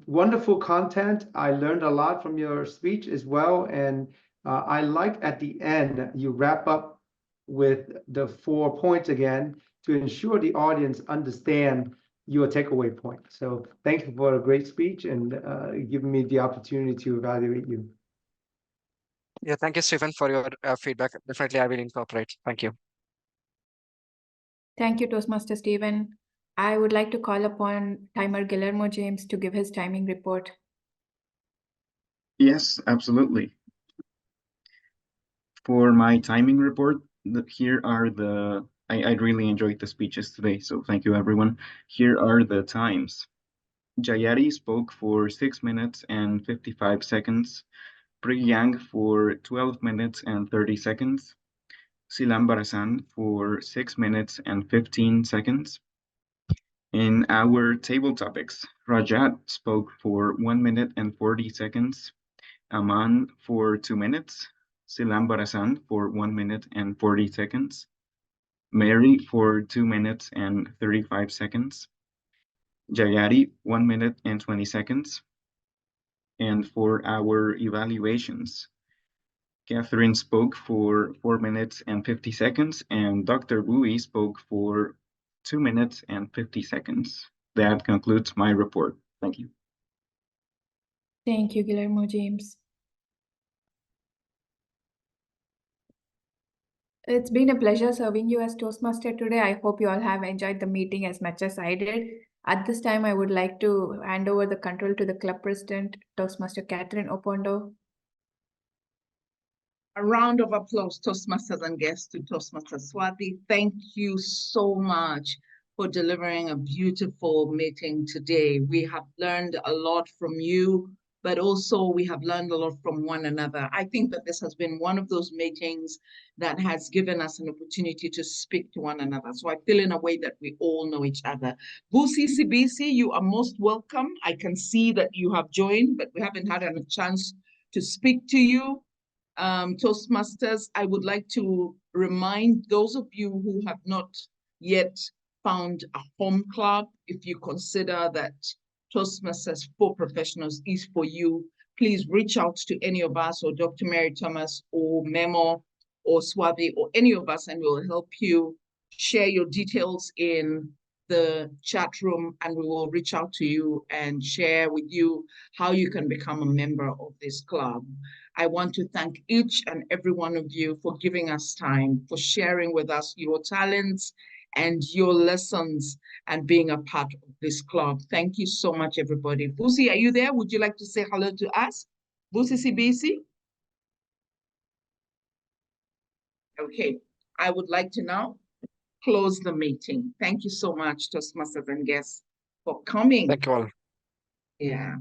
wonderful content. I learned a lot from your speech as well. And I like at the end, you wrap up with the 4 points again to ensure the audience understand your takeaway point. So thank you for a great speech and giving me the opportunity to evaluate you. Yeah, thank you, Stephen, for your feedback. Definitely, I will incorporate. Thank you. Thank you, Toastmaster Stephen. I would like to call upon timer Guillermo James to give his timing report. Yes, absolutely. For my timing report, here are I really enjoyed the speeches today, so thank you, everyone. Here are the times. Jayati spoke for 6 minutes and 55 seconds. Priyang for 12 minutes and 30 seconds. Silambarasan for 6 minutes and 15 seconds. In our table topics, Rajat spoke for 1 minute and 40 seconds. Aman for 2 minutes. Silambarasan for 1 minute and 40 seconds. Mary for 2 minutes and 35 seconds. Jayati, 1 minute and 20 seconds. And for our evaluations, Catherine spoke for 4 minutes and 50 seconds, and Dr. Bowie spoke for 2 minutes and 50 seconds. That concludes my report. Thank you. Thank you, Guillermo James. It's been a pleasure serving you as Toastmaster today. I hope you all have enjoyed the meeting as much as I did. At this time, I would like to hand over the control to the club president, Toastmaster Catherine Opondo. A round of applause, Toastmasters and guests, to Toastmaster Swati. Thank you so much for delivering a beautiful meeting today. We have learned a lot from you, but also we have learned a lot from one another. I think that this has been one of those meetings that has given us an opportunity to speak to one another. So I feel in a way that we all know each other. Busi Sibisi, you are most welcome. I can see that you have joined, but we haven't had a chance to speak to you. Toastmasters, I would like to remind those of you who have not yet found a home club, if you consider that Toastmasters for Professionals is for you, please reach out to any of us, or Dr. Mary Thomas or Memo or Swabi or any of us, and we'll help you share your details in the chat room, and we will reach out to you and share with you how you can become a member of this club. I want to thank each and every one of you for giving us time, for sharing with us your talents and your lessons and being a part of this club. Thank you so much, everybody. Busi, are you there? Would you like to say hello to us? Busi CBC? Okay, I would like to now close the meeting. Thank you so much, Toastmasters and guests, for coming. Thank you all. Yeah.